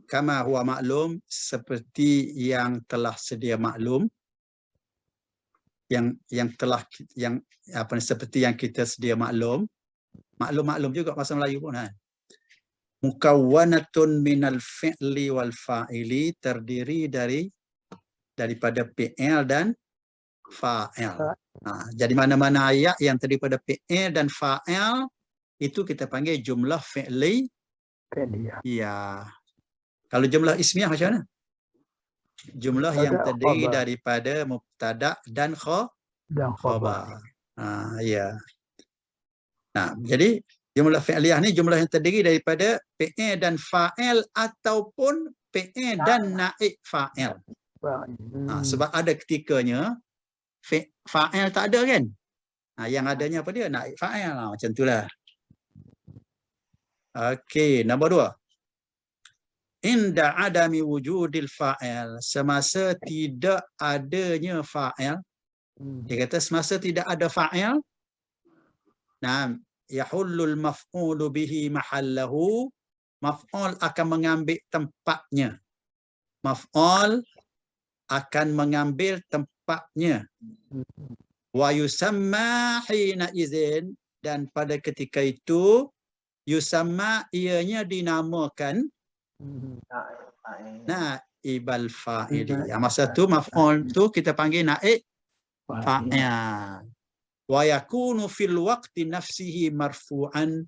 kama huwa maklum, seperti yang telah sedia maklum, seperti yang kita sedia maklum juga bahasa Melayu pun mukawwanatun minal fi'li wal fa'ili, terdiri daripada fi'il dan fa'il. Jadi mana-mana ayat yang terdiri pada fi'il dan fa'il itu kita panggil jumlah fi'li. Ya. Kalau jumlah ismiyah macam mana? Jumlah yang terdiri daripada mubtada dan khabar. Ya. Jadi jumlah fi'liyah ni jumlah yang terdiri daripada fi'il dan fa'il ataupun fi'il dan naib fa'il. Sebab ada ketikanya fa'il tak ada kan? Yang adanya apa dia? Naib fa'il. Macam itulah. Okey, nombor 2. Inda adami wujudil fa'il, semasa tidak adanya fa'il. Dia kata semasa tidak ada fa'il, Nah, yahullul maf'ulu bihi mahallahu, maf'ul akan mengambil tempatnya. Maf'ul akan mengambil tempatnya. Wa yusamma hina izin, dan pada ketika itu yusamma ianya dinamakan naibal fa'ili. Masa tu maf'ul tu kita panggil naib fa'il. Wa yakunu fil waqti nafsihi marfu'an,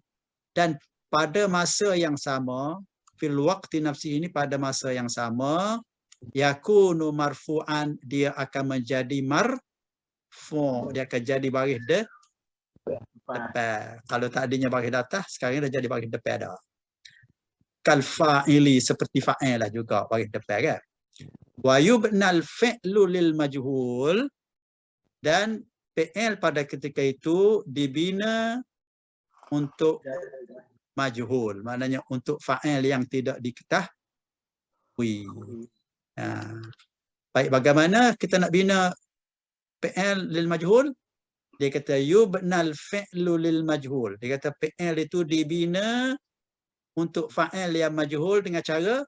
dan pada masa yang sama, fil waqti nafsihi ini pada masa yang sama, yakunu marfu'an, dia akan menjadi marfu', dia akan jadi baris depan. Kalau tadinya baris atas, sekarang dah jadi baris depan dah. Kal fa'ili, seperti fa'il lah juga baris depan kan. Wa yubnal fi'lu lil majhul, dan fi'il pada ketika itu dibina untuk majhul, maknanya untuk fa'il yang tidak diketahui. Baik, bagaimana kita nak bina fi'il lil majhul? Dia kata yubnal fi'lu lil majhul. Dia kata fi'il itu dibina untuk fa'il yang majhul dengan cara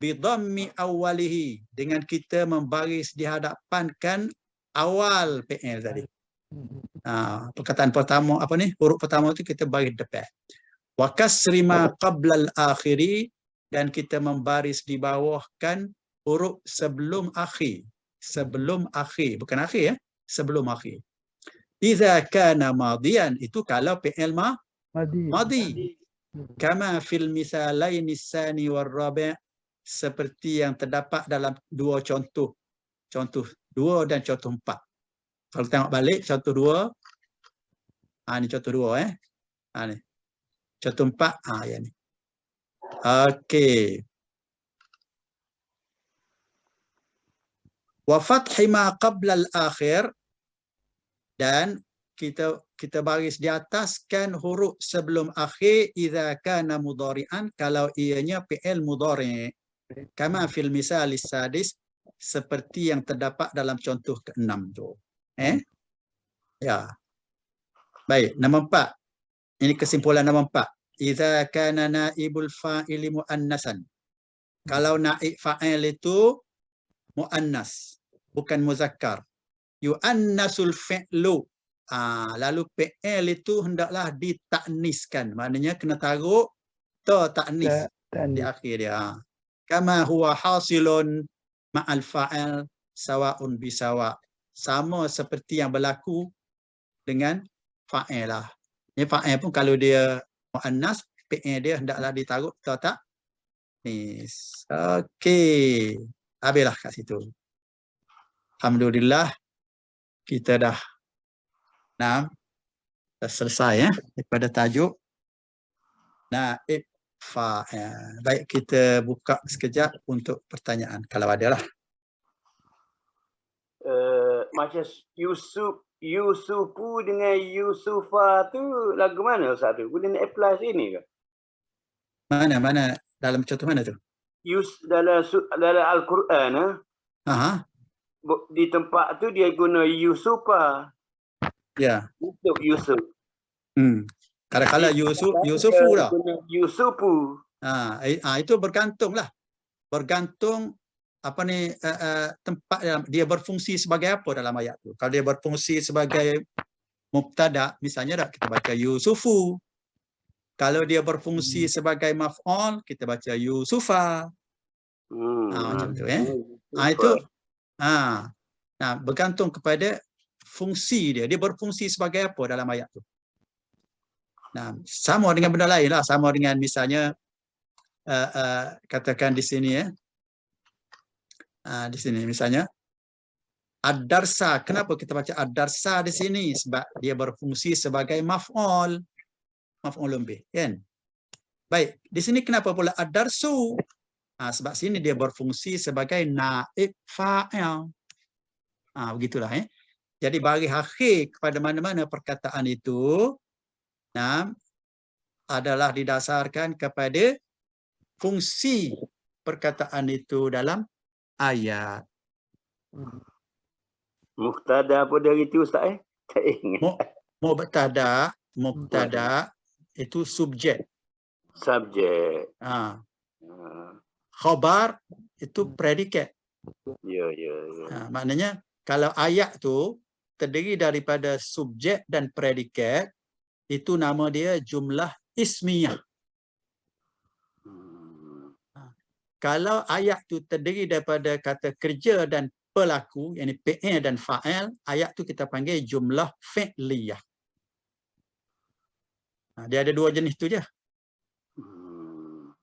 bidhammi awwalihi, dengan kita membaris dihadapankan awal fi'il tadi. Perkataan pertama apa ni? Huruf pertama tu kita baris depan. Wa kasri ma qabla al-akhiri, dan kita membaris di bawahkan huruf sebelum akhir. Sebelum akhir, bukan akhir ya, sebelum akhir. Idza kana madiyan, itu kalau fi'il madi. Kama fil misalaini tsani war rabi', seperti yang terdapat dalam dua contoh. Contoh 2 dan contoh 4. Kalau tengok balik contoh 2, ni contoh 2 ni. Contoh 4, yang ni. Okey. Wa fathi ma qabla al-akhir, dan kita baris di ataskan huruf sebelum akhir idza kana mudhari'an, kalau ianya fi'il mudhari'. Kama fil misal sadis, seperti yang terdapat dalam contoh ke-6 tu. Ya. Baik, nombor 4. Ini kesimpulan nombor 4. Idza kana naibul fa'ili muannasan. Kalau naib fa'il itu muannas, bukan muzakkar. Yu'annasul fi'lu. Lalu fi'il itu hendaklah ditakniskan. Maknanya kena taruh ta taknis di akhir dia. Kama huwa hasilun ma'al fa'il sawa'un bisawa'. Sama seperti yang berlaku dengan fa'il lah. Ini fa'il pun kalau dia muannas, fi'il dia hendaklah ditaruh ta taknis. Okey. Habislah kat situ. Alhamdulillah kita dah selesai daripada tajuk naib fa'il. Baik, kita buka sekejap untuk pertanyaan kalau ada lah. Macam Yusufu dengan Yusufa tu lagu mana Ustaz tu? Boleh nak apply sini ke? Mana dalam contoh mana tu? Dalam Al-Quran di tempat tu dia guna Yusufa. Ya. Untuk Yusuf. Kadang-kadang Yusufu dah. Yusufu. Itu bergantung lah. Bergantung apa ni tempat dia berfungsi sebagai apa dalam ayat tu. Kalau dia berfungsi sebagai mubtada, misalnya dah kita baca Yusufu. Kalau dia berfungsi sebagai maf'ul, kita baca Yusufa. Macam tu itu. Bergantung kepada fungsi dia. Dia berfungsi sebagai apa dalam ayat tu. Sama dengan benda lain lah. Sama dengan misalnya katakan di sini di sini misalnya ad-darsa. Kenapa kita baca ad-darsa di sini? Sebab dia berfungsi sebagai maf'ul. Maf'ulun bih, kan? Baik, di sini kenapa pula ad-darsu? Sebab sini dia berfungsi sebagai naib fa'il. Begitulah Jadi baris akhir kepada mana-mana perkataan itu adalah didasarkan kepada fungsi perkataan itu dalam ayat. Muqtada apa dari itu Ustaz? Tak ingat. Mubtada Mubtada itu subjek. Subjek. Ha. Ha. Khabar itu predikat. Ya, ya, ya. Ha, maknanya kalau ayat tu terdiri daripada subjek dan predikat, itu nama dia jumlah ismiyah. Hmm. Kalau ayat tu terdiri daripada kata kerja dan pelaku, yakni fi'il dan fa'il, ayat tu kita panggil jumlah fi'liyah. Dia ada dua jenis tu je. Hmm.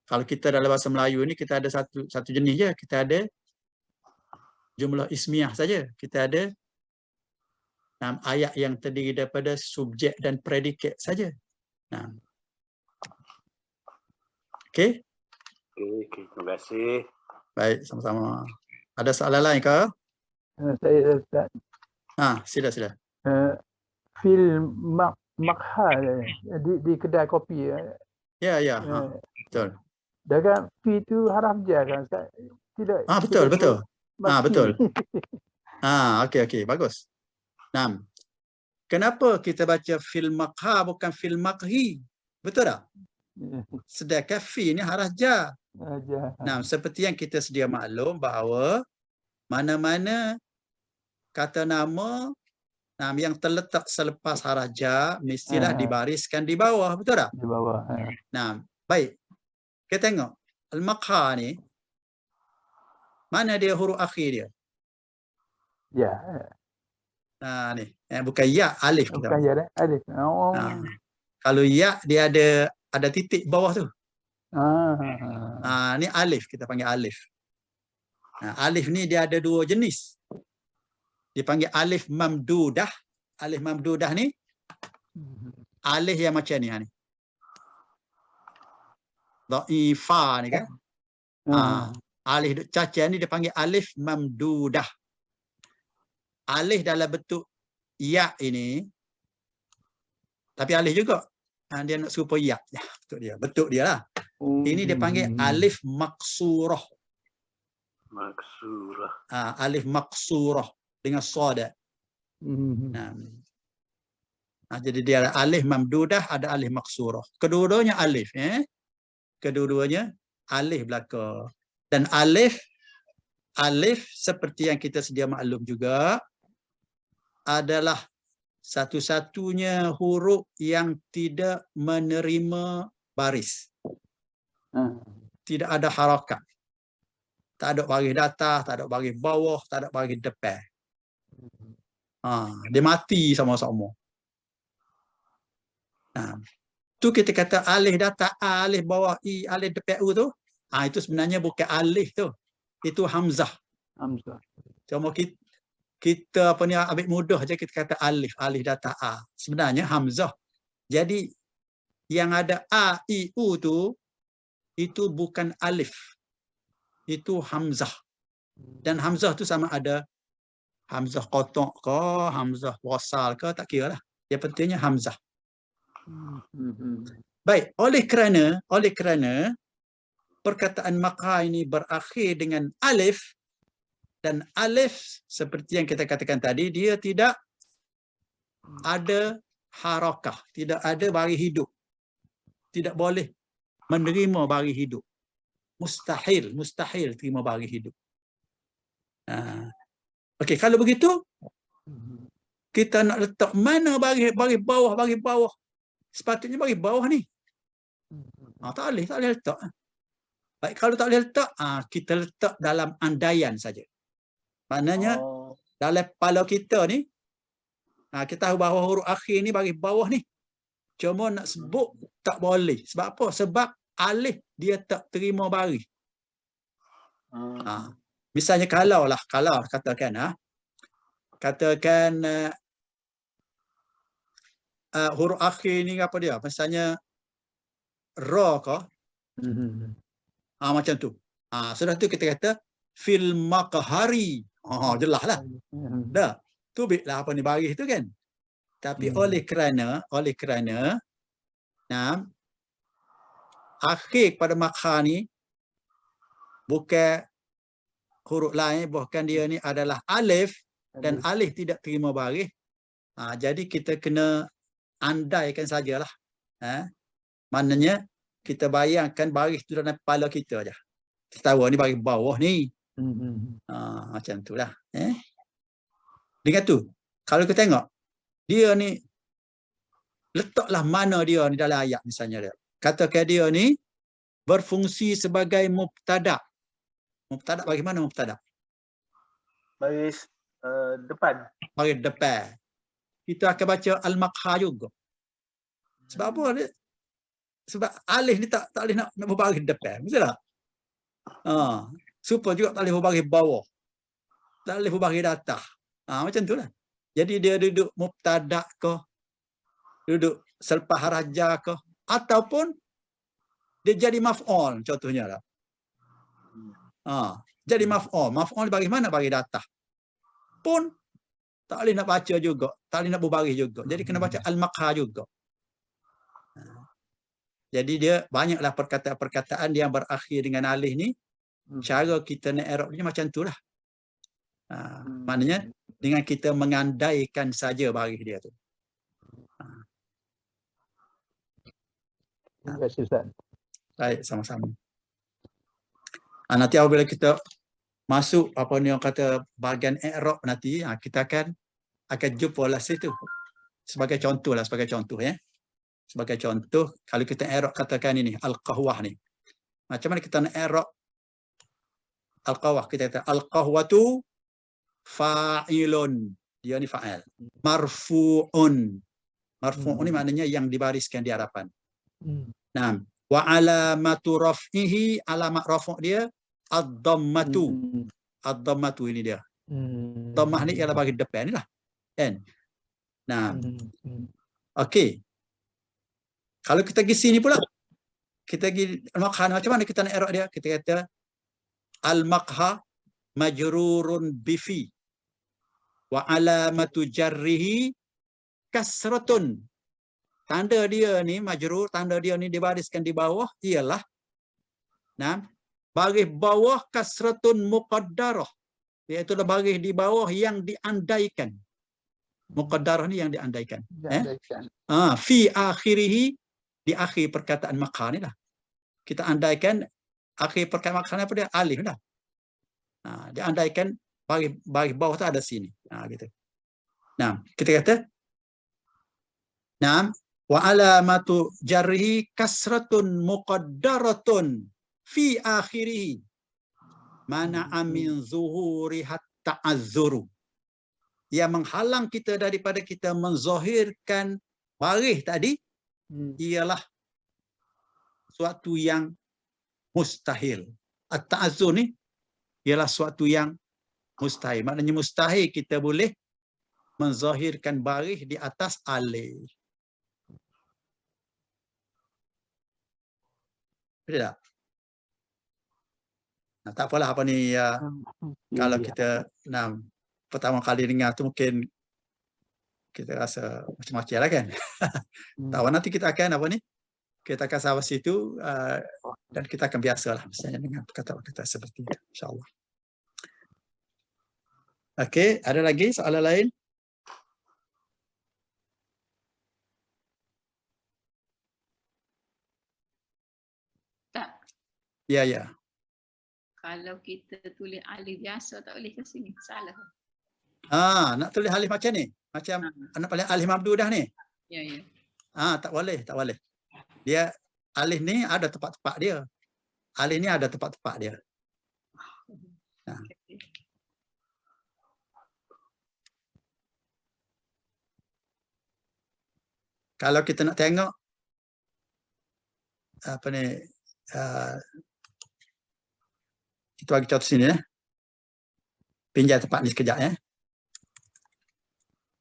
Kalau kita dalam bahasa Melayu ni kita ada satu jenis je. Kita ada jumlah ismiyah saja. Kita ada ayat yang terdiri daripada subjek dan predikat saja. Okey. Okey, terima kasih. Baik, sama-sama. Ada soalan lain ke? Saya Ustaz. Sila. Fil makha di kedai kopi. Ya. Betul. Dalam fi tu haraf jar kan Ustaz? Tidak. Betul. Makhi. Betul. Okey, bagus. Kenapa kita baca fil makha bukan fil makhi? Betul tak? Sedangkan fi ni haraf jar. Seperti yang kita sedia maklum bahawa mana-mana kata nama yang terletak selepas haraf jar mestilah dibariskan di bawah, betul tak? Di bawah. Baik. Kita tengok al-makha ni mana dia huruf akhir dia? Ya. Ni, bukan ya, alif kita. Bukan ya, alif. Kalau ya dia ada titik bawah tu. Ni alif, kita panggil alif. Alif ni dia ada dua jenis. Dipanggil alif mamdudah. Alif mamdudah ni alif yang macam ni. Dha'ifa ni kan. Alif cacat ni dia panggil alif mamdudah. Alif dalam bentuk ya ini, tapi alif juga. Dia nak serupa ya. Bentuk dia lah. Ini dia panggil alif maksurah. Alif maksurah dengan sada. Jadi dia ada alif mamdudah, ada alif maksurah. Kedua-duanya alif. Kedua-duanya alif belaka. Dan alif seperti yang kita sedia maklum juga adalah satu-satunya huruf yang tidak menerima baris. Tidak ada harakat. Tak ada baris atas, tak ada baris bawah, tak ada baris depan. Dia mati sama-sama. Tu kita kata alif datar A, alif bawah I, alif depan U tu. Itu sebenarnya bukan alif tu. Itu hamzah. Cuma kita ambil mudah je kita kata alif datar A. Sebenarnya hamzah. Jadi yang ada A, I, U tu itu bukan alif. Itu hamzah. Dan hamzah tu sama ada hamzah qata' ke, hamzah wasal ke, tak kira lah. Yang pentingnya hamzah. Baik, oleh kerana perkataan makha ini berakhir dengan alif, dan alif seperti yang kita katakan tadi, dia tidak ada harakah, tidak ada baris hidup. Tidak boleh menerima baris hidup. Mustahil terima baris hidup. Okey, kalau begitu kita nak letak mana baris bawah. Sepatutnya baris bawah ni. Tak boleh letak. Baik, kalau tak boleh letak, kita letak dalam andaian saja. Maknanya dalam kepala kita ni, kita tahu bahawa huruf akhir ni baris bawah ni. Cuma nak sebut tak boleh. Sebab apa? Sebab alif dia tak terima baris. Misalnya kalau katakan huruf akhir ni apa dia? Misalnya ra ke? Macam tu. Sudah tu kita kata fil maqhari. Jelas lah. Dah. Tubiklah apa ni baris tu kan. Tapi oleh kerana akhir pada makha ni bukan huruf lain, bahkan dia ni adalah alif, dan alif tidak terima baris. Jadi kita kena andaikan sajalah. Maknanya kita bayangkan baris tu dalam kepala kita aja. Kita tahu ni baris bawah ni. Macam itulah. Dengan tu, kalau kita tengok, dia ni letaklah mana dia ni dalam ayat misalnya dia. Katakan dia ni berfungsi sebagai mubtada'. Mubtada' bagaimana mubtada'? Baris depan. Baris depan. Kita akan baca al-maqha juga. Sebab apa dia? Sebab alif ni tak boleh nak berbaris depan. Betul tak? Supaya juga tak boleh berbaris bawah. Tak boleh berbaris atas. Macam tu lah. Jadi dia duduk mubtada' ke, duduk selepas haraja ke, ataupun dia jadi maf'ul contohnya lah. Jadi maf'ul. Maf'ul bagi mana? Bagi datah. Pun tak boleh nak baca juga. Tak boleh nak berbaris juga. Jadi kena baca al-maqha juga. Jadi dia banyaklah perkataan-perkataan yang berakhir dengan alif ni. Cara kita nak i'rab dia macam tu lah. Maknanya dengan kita mengandaikan saja baris dia tu. Terima kasih Ustaz. Baik, sama-sama. Nanti apabila kita masuk apa ni orang kata bahagian i'rab nanti, kita akan jumpa lah situ. Sebagai contoh lah, sebagai contoh ya. Sebagai contoh, kalau kita i'rab katakan ini al-qahwah ni. Macam mana kita nak i'rab al-qahwah? Kita kata al-qahwatu fa'ilun. Dia ni fa'il. Marfu'un. Marfu'un ni maknanya yang dibariskan di hadapan. Nah, wa alamatu raf'ihi, alamat rafu' dia ad-dhammatu. Ad-dhammatu ini dia. Dhammah ni ialah bagi depan ni lah. Kan? Nah. Okey. Kalau kita pergi sini pula, kita pergi al-maqha, macam mana kita nak i'rab dia? Kita kata al-maqha majrurun bifi wa alamatu jarrihi kasratun. Tanda dia ni majrur, tanda dia ni dibariskan di bawah ialah baris bawah kasratun muqaddarah, iaitu baris di bawah yang diandaikan. Muqaddarah ni yang diandaikan. Fi akhirih, di akhir perkataan maqha ni lah. Kita andaikan akhir perkataan maqha apa dia? Alif lah. Dia andaikan baris bawah tu ada sini. Gitu. Kita kata wa alamatu jarrihi kasratun muqaddaratun fi akhirih mana'a min zuhuri hatta azzuru. Yang menghalang kita daripada kita menzahirkan baris tadi ialah suatu yang mustahil. At-ta'azzur ni ialah suatu yang mustahil. Maknanya mustahil kita boleh menzahirkan baris di atas alif. Betul tak? Tak apalah apa ni kalau kita pertama kali dengar tu mungkin kita rasa macam-macam lah kan. Tahu nanti kita akan apa ni? Kita akan sampai situ dan kita akan biasalah misalnya dengan kata-kata seperti itu, insya-Allah. Okey, ada lagi soalan lain? Tak. Ya. Kalau kita tulis alif biasa tak boleh ke sini? Salah. Nak tulis alif macam ni? Macam anak paling alif mabdudah ni? Ya. Tak boleh. Dia alif ni ada tempat-tempat dia. Alif ni ada tempat-tempat dia. Kalau kita nak tengok apa ni, kita bagi contoh sini pinjam tempat ni sekejap ya.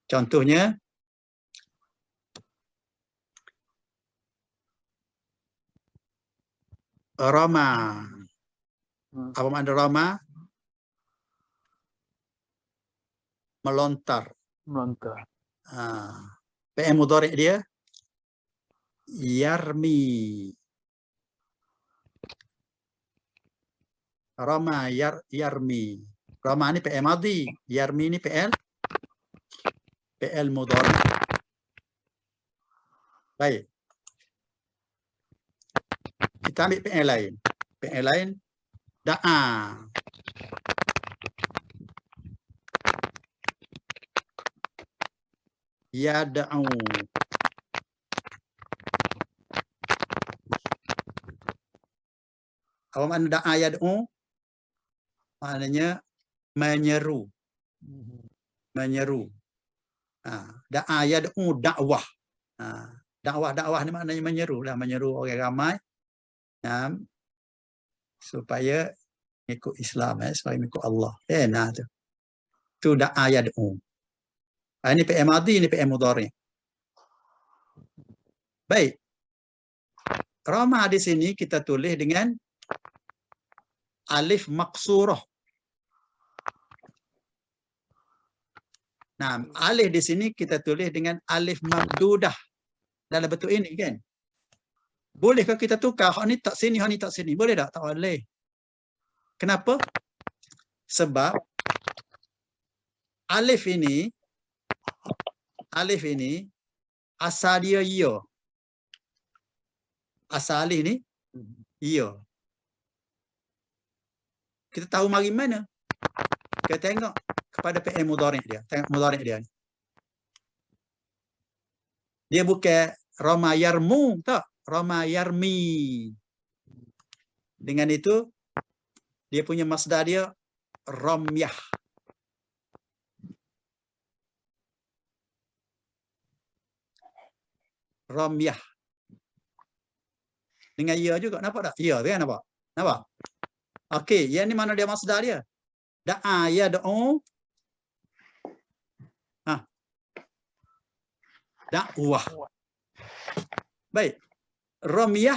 Contohnya Rama. Apa makna Rama? Melontar. PM mudhari' dia yarmi. Rama yarmi. Rama ni PM madhi, yarmi ni PL mudhari'. Baik. Kita ambil PL lain. PL lain da'a. Yad'u. Apa makna da'a yad'u? Maknanya menyeru. Menyeru. Da'a yad'u dakwah. Dakwah ni maknanya menyeru lah, menyeru orang ramai supaya ikut Islam, supaya ikut Allah. Nah tu. Tu da'a yad'u. Ini PM madhi, ini PM mudhari. Baik. Rama di sini kita tulis dengan alif maksurah. Nah, alif di sini kita tulis dengan alif mamdudah. Dalam bentuk ini kan. Bolehkah kita tukar hak ni tak sini, hak ni tak sini? Boleh tak? Tak boleh. Kenapa? Sebab alif ini asal dia ya. Asal alif ni ya. Kita tahu mari mana? Kita tengok kepada PM mudhari' dia. Tengok mudhari' dia ni. Dia bukan rama yarmu, tak? Rama yarmi. Dengan itu dia punya masdar dia ramyah. Ramyah. Dengan ya juga, nampak tak? Ya tu kan, nampak? Nampak? Okey, yang ni mana dia masdar dia? Da'a yad'u. Dakwah. Baik. Ramyah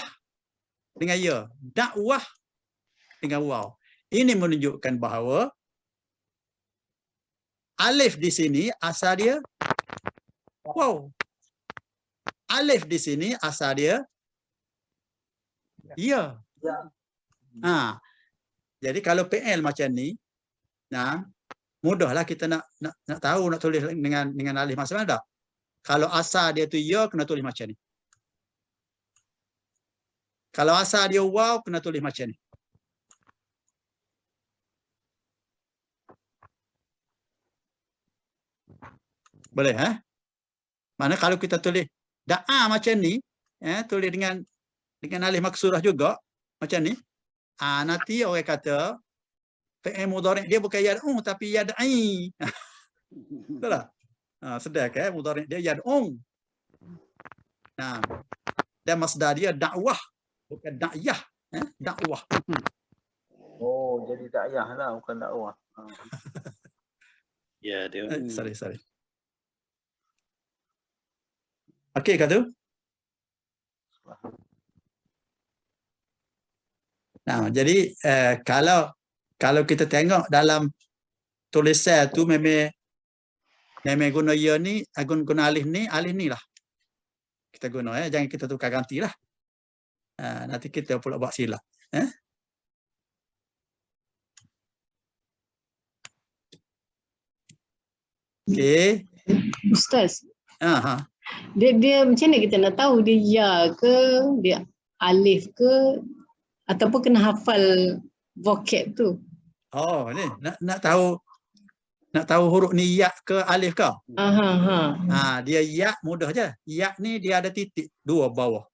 dengan ya. Dakwah dengan waw. Ini menunjukkan bahawa alif di sini asal dia waw. Alif di sini asal dia ya. Jadi kalau PL macam ni, mudahlah kita nak tahu, nak tulis dengan alif macam mana tak? Kalau asal dia tu ya, kena tulis macam ni. Kalau asal dia waw, kena tulis macam ni. Boleh, Mana kalau kita tulis da'a macam ni, tulis dengan alif maksurah juga, macam ni. Nanti orang kata, PM mudhari' dia bukan yad'u, tapi yad'i. Betul tak? Sedar kan? Mudhari' dia yad'u. Dan masdar dia dakwah, bukan da'yah. Dakwah. Oh, jadi dakwah lah, bukan dakwah. Ya, dia. Sorry. Okey kah tu? Jadi kalau kita tengok dalam tulisan tu memang guna ya ni, guna alif ni lah. Kita guna, jangan kita tukar gantilah. Nanti kita pula buat silap. Okey. Ustaz. Dia macam mana kita nak tahu dia ya ke, dia alif ke, ataupun kena hafal vocab tu? Oh, ni nak tahu huruf ni ya ke alif ke? Dia ya mudah je. Ya ni dia ada titik dua bawah.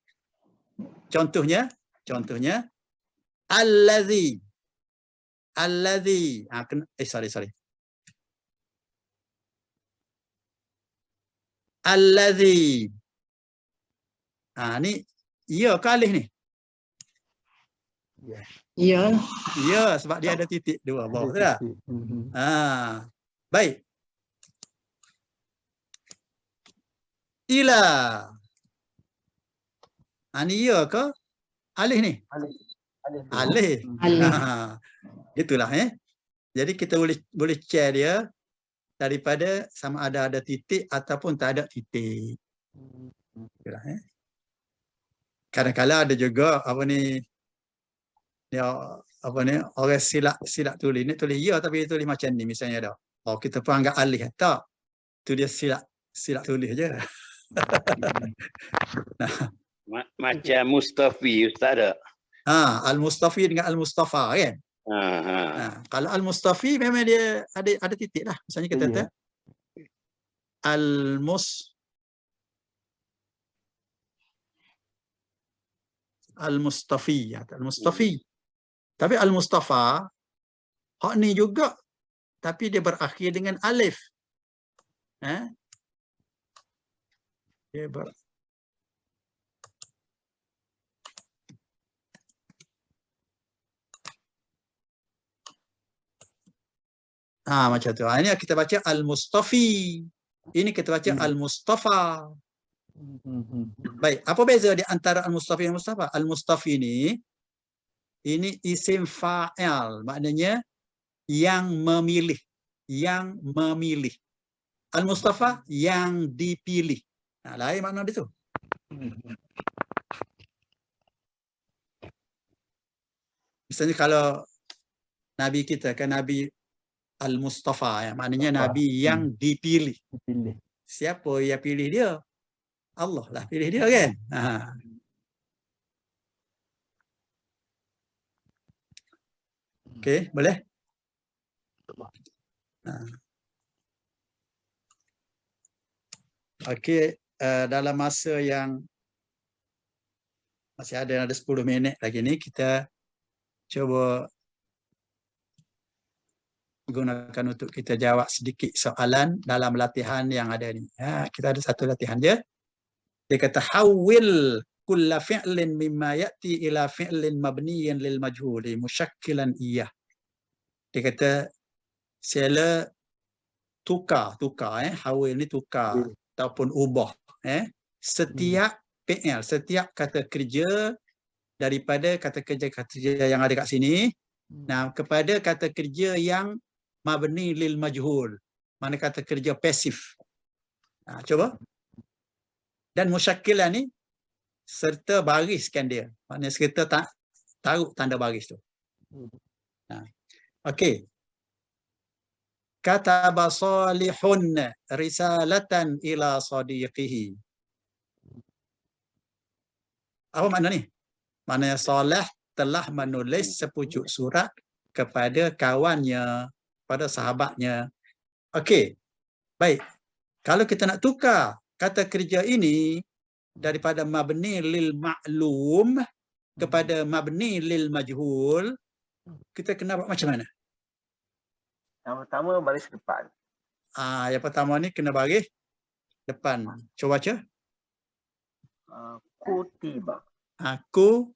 Contohnya allazi. Sorry. Allazi. Ni ya ke alif ni? Ya. Ya, sebab dia ada titik dua bawah, betul tak? Baik. Ila. Ni ya ke alif ni? Alif. Itulah Jadi kita boleh share dia daripada sama ada titik ataupun tak ada titik. Itulah Kadang-kadang ada juga orang silap tulis ni, tulis ya tapi dia tulis macam ni misalnya dah. Kita pun anggap alih tak. Tu dia silap tulis je. Macam Mustafi, Ustaz ada? Al-Mustafi dengan Al-Mustafa kan? Ha. Kalau Al-Mustafi memang dia ada titik lah. Misalnya kita kata Al-Mustafi. Al-Mustafi. Tapi Al-Mustafa, hak ni juga, tapi dia berakhir dengan alif. Dia macam tu. Ini kita baca Al-Mustafi. Ini kita baca Al-Mustafa. Baik, apa beza di antara Al-Mustafi dan Mustafa? Al-Mustafi ini isim fa'il, maknanya yang memilih, Al-Mustafa yang dipilih. Lain makna dia tu. Misalnya kalau Nabi kita kan Nabi Al-Mustafa, maknanya Nabi yang dipilih. Siapa yang pilih dia? Allah lah pilih dia kan. Okey, boleh? Okey, dalam masa yang masih ada 10 minit lagi ni, kita cuba gunakan untuk kita jawab sedikit soalan dalam latihan yang ada ni. Kita ada satu latihan je. Dia kata hawil kulla fi'lin mimma ya'ti ila fi'lin mabniyan lil majhuli musyakkilan iyah. Dia kata sila tukar, hawil ni tukar ataupun ubah setiap fi'il, setiap kata kerja daripada kata kerja yang ada kat sini kepada kata kerja yang mabni lil majhul, mana kata kerja pasif. Coba. Dan musyakkilan ni serta bariskan dia. Maknanya serta taruh tanda baris tu. Okey. Kataba Salihun risalatan ila sadiqihi. Apa makna ni? Maknanya Saleh telah menulis sepucuk surat kepada kawannya, pada sahabatnya. Okey. Baik. Kalau kita nak tukar kata kerja ini daripada mabni lil ma'lum kepada mabni lil majhul, kita kena buat macam mana? Yang pertama baris depan. Yang pertama ni kena baris depan. Cuba baca. Kutiba. Aku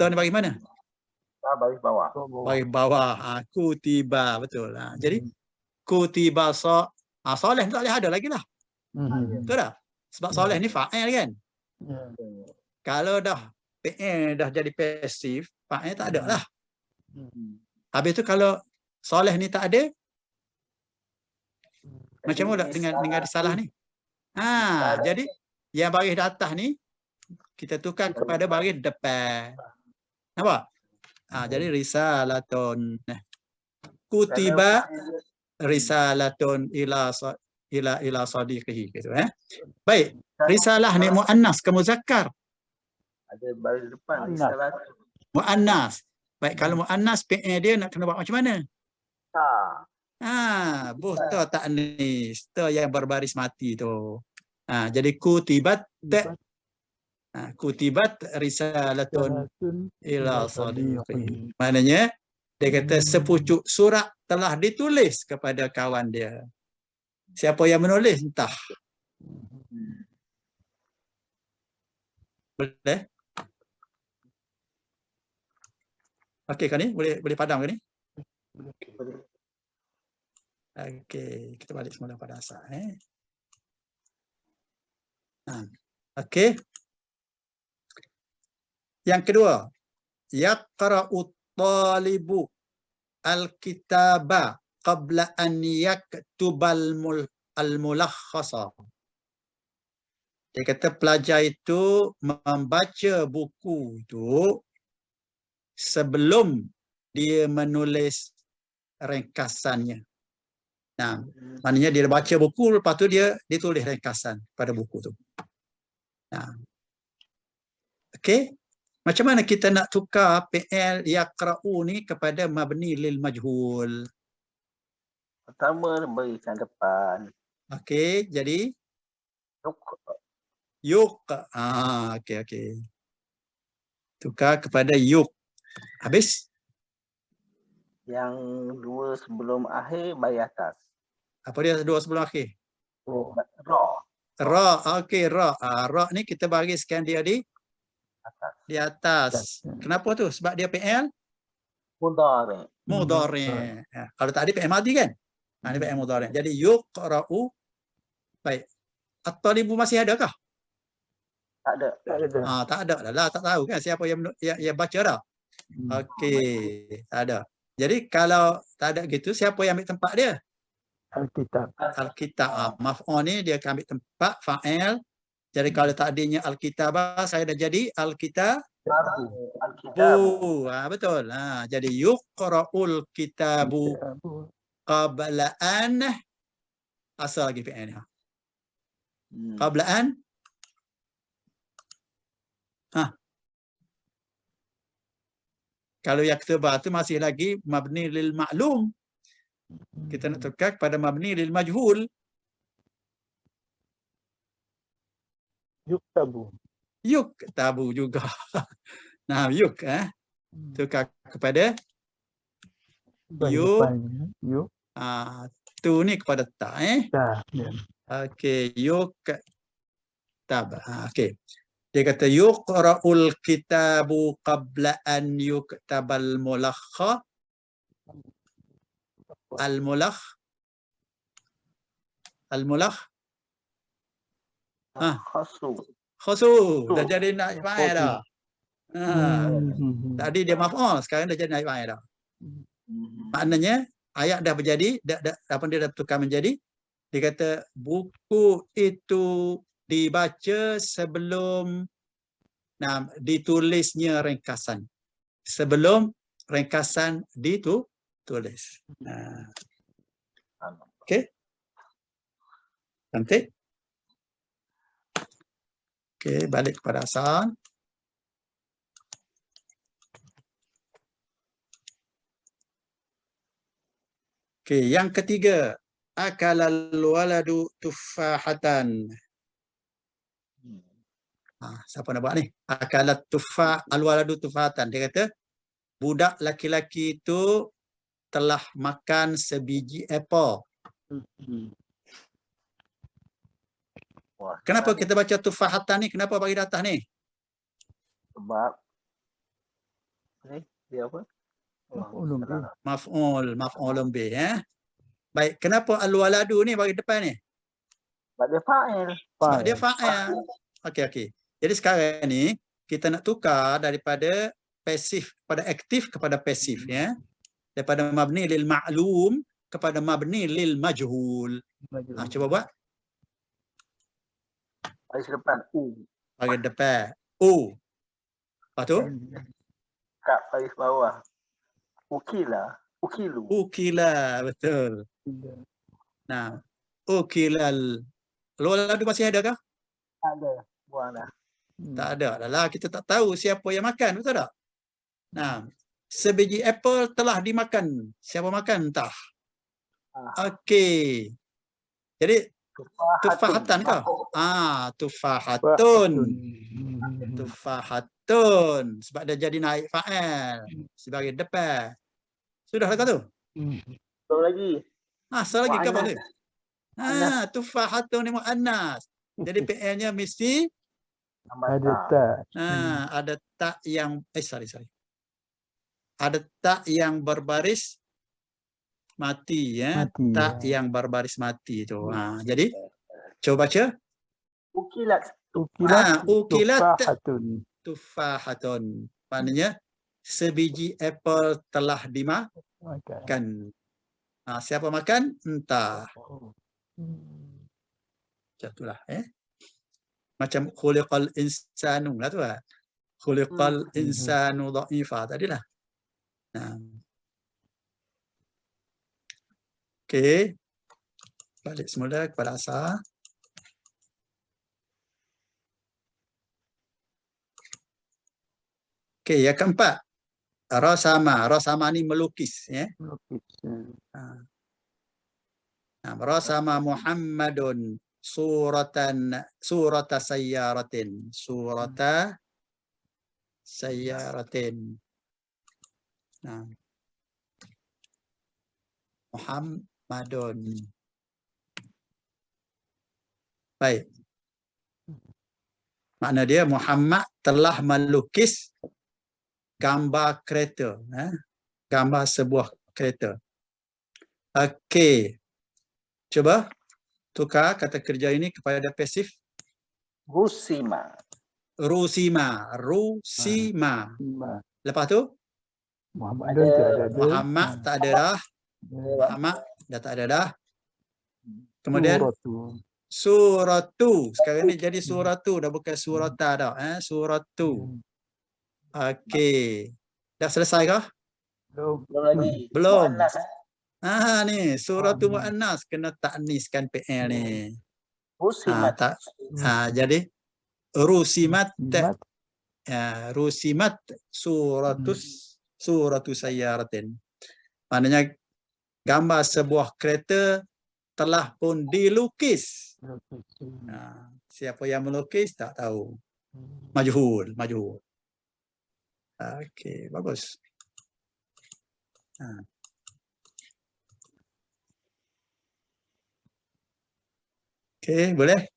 tahu ni baris mana? Baris bawah. Baris bawah. Aku tiba, betul. Jadi kutiba Saleh tak boleh ada lagi lah. Betul tak? Sebab Saleh ni fa'il kan? Kalau dah fi'il dah jadi pasif, fa'il tak ada lah. Habis tu kalau Saleh ni tak ada, macam mana dengan risalah ni? Jadi yang baris di atas ni kita tukar kepada baris depan. Nampak? Jadi risalatun. Kutiba risalatun ila sadiqihi gitu Baik, risalah ni muannas ke muzakkar? Ada baris depan risalah. Muannas. Baik, kalau muannas fi'il dia nak kena buat macam mana? Buta ta'nis, tu yang berbaris mati tu. Jadi kutibat risalatun ila sadiqihi. Maknanya dia kata sepucuk surat telah ditulis kepada kawan dia. Siapa yang menulis? Entah. Boleh? Okey kan ni? Boleh padam ke ni? Okey, kita balik semula pada asal. Okey. Yang kedua, yaqra'u talibu al-kitaba qabla an yaktubal al-mulakhasa. Dia kata pelajar itu membaca buku itu sebelum dia menulis ringkasannya. Nah, maknanya dia baca buku, lepas tu dia tulis ringkasan pada buku tu. Nah. Okey. Macam mana kita nak tukar PL yaqra'u ni kepada mabni lil majhul? Pertama berikan depan. Okey, jadi Yuk. yuk. Okey. Tukar kepada yuk. Habis? Yang dua sebelum akhir bagi atas. Apa dia dua sebelum akhir? Ra. Ra. Okey, ra. Ra ni kita bariskan dia di Atas. di atas. Kenapa tu? Sebab dia PL Mudhari. mudhari'. Kalau tak ada PL madi kan? Ini PL mudhari'. Jadi yuqra'u. Baik. At-talibu masih adakah? Tak ada. Tak ada lah. Tak tahu kan siapa yang baca dah. Okey, tak ada. Jadi kalau tak ada gitu, siapa yang ambil tempat dia? Alkitab. Alkitab. Maf'ul ni dia akan ambil tempat fa'il. Jadi kalau tak adanya Alkitab, saya dah jadi Alkitab. Alkitab. Betul. Jadi yuqra'ul kitabu qabla an. Asal lagi fi'il. Qabla an. Kalau yaktubah tu masih lagi mabni lil ma'lum. Kita nak tukar kepada mabni lil majhul. Yuktabu juga. Nah, yuk tukar kepada yuk. Tu ni kepada ta Okey, yuktab. Okey. Dia kata yuqra'ul kitabu qabla an yuktabal mulakha. Al-mulakh. Khusu. Dah jadi naib fa'il dah. Tadi dia maf'ul, sekarang dah jadi naib fa'il dah. Maknanya ayat dah berjadi, apa dia dah tukar menjadi, dia kata buku itu dibaca sebelum ditulisnya ringkasan. Sebelum ringkasan ditulis. Okey. Cantik. Okey, balik kepada asal. Okey, yang ketiga, akalal waladu tuffahatan. Siapa nak buat ni? Akalat tuffah al-waladu tuffahatan. Dia kata budak laki-laki itu telah makan sebiji apple. Kenapa kita baca tuffahatan ni? Kenapa bagi atas ni? Sebab dia apa? Maf'ul bih. Baik, kenapa al-waladu ni bagi depan ni? Sebab dia fa'il. Sebab dia fa'il. Okey. Jadi sekarang ni kita nak tukar daripada pasif pada aktif kepada pasif ya. Daripada mabni lil ma'lum kepada mabni lil majhul. Cuba buat. Baris depan Bagi depan Lepas tu kat baris bawah. Ukila, betul. Nah, ukilal. Waladu masih ada kah? ada. Buang dah. Tak ada lah. Kita tak tahu siapa yang makan, betul tak? Nah, sebiji apple telah dimakan. Siapa makan? Entah. Okey. Jadi tufahatan kah? Tufahatun. Tufahatun. Sebab dia jadi naik fa'il sebagai depan. Sudah lah tu? Satu lagi. Satu lagi ke apa tu? Tufahatun ni mu'annas. Jadi PL-nya mesti ada tak. ada tak yang sorry. Ada tak yang berbaris mati ya. Tak yang berbaris mati tu. Jadi coba baca. Ukilat tufahatun. Maknanya sebiji apple telah dimakan. Siapa makan? Entah. Itulah macam khuliqal insanu lah tu lah. Khuliqal insanu dha'ifa tadilah. Okey. balik semula kepada asal. Okey, yang keempat. Rasama. Rasama ni melukis. Ya. Melukis. Rasama Muhammadun surata sayyaratin. Surata sayyaratin. Muhammadun. Baik. Makna dia Muhammad telah melukis gambar kereta. Gambar sebuah kereta. Okey. Cuba tukar kata kerja ini kepada pasif. Rusima. Rusima. Rusima. Lepas tu? Muhammad ada. Muhammad tak ada dah. Muhammad dah tak ada dah. Kemudian suratu. Sekarang ni jadi suratu dah bukan surata dah. Suratu. Okey. Dah selesai kah? Belum lagi. Belum. Muannas, Ni suratu muannas kena takniskan PL ni. Rusimat. Jadi rusimat. Rusimat suratu sayyaratin. Maknanya gambar sebuah kereta telah pun dilukis. Siapa yang melukis tak tahu. Majhul. Okey, bagus. Okey, boleh?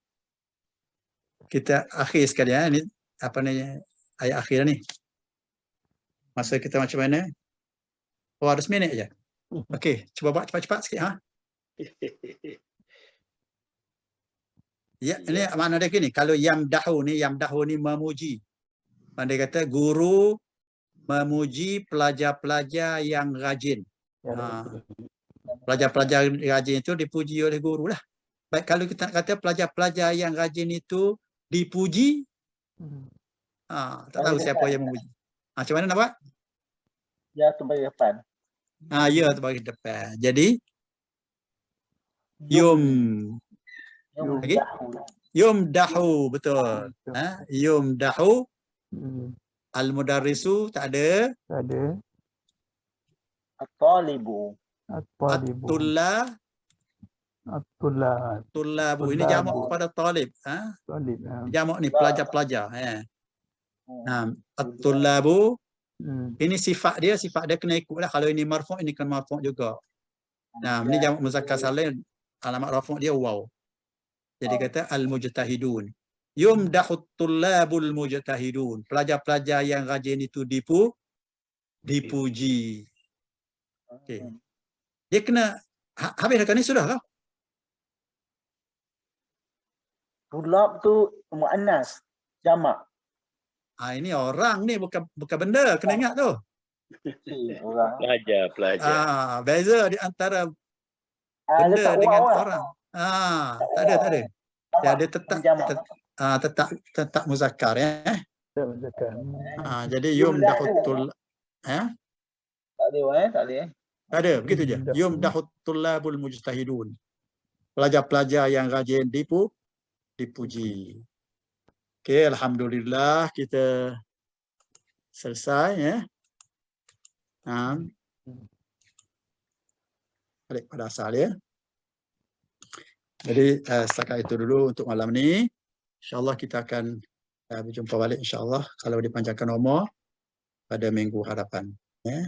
Kita akhir sekali ya. Ini apa ni ayat akhir ni. Masa kita macam mana? Oh, ada seminit je. Okey, cuba buat cepat-cepat sikit Ya, ini makna dia gini. Kalau yamdahu ni memuji. Dia kata guru memuji pelajar-pelajar yang rajin. Pelajar-pelajar rajin itu dipuji oleh guru lah. Baik, kalau kita kata pelajar-pelajar yang rajin itu dipuji, tak tahu siapa yang memuji. Macam mana nak buat? Ya, tu bagi depan. Ya, tu bagi depan. Jadi, yumdahu, betul. Yumdahu. Al-mudarrisu tak ada. Tak ada. At-talibu. At-tullabu. Ini jamak kepada talib. Jamak ni pelajar-pelajar. At-tullabu. Ini sifat dia kena ikutlah. Kalau ini marfu', ini kena marfu' juga. Ini jamak muzakkar salim. Alamat rafu' dia waw. Jadi kata al-mujtahidun. Yumdahut tullabul mujtahidun. Pelajar-pelajar yang rajin itu dipuji. Okey. Dia kena habis dah ni sudah kah? Tulab tu muannas, jamak. Ini orang ni bukan benda, kena ingat tu. Orang. Pelajar. Beza di antara benda dengan orang. Tak ada. Dia tetap muzakkar ya. Jadi yumdahutul Tak ada. Tak ada, begitu je. Yumdahut tullabul mujtahidun. Pelajar-pelajar yang rajin dipuji. Okey, alhamdulillah kita selesai ya. Balik pada asal ya. Jadi setakat itu dulu untuk malam ni. InsyaAllah kita akan berjumpa balik insyaAllah kalau dipanjangkan umur pada minggu hadapan. Ya.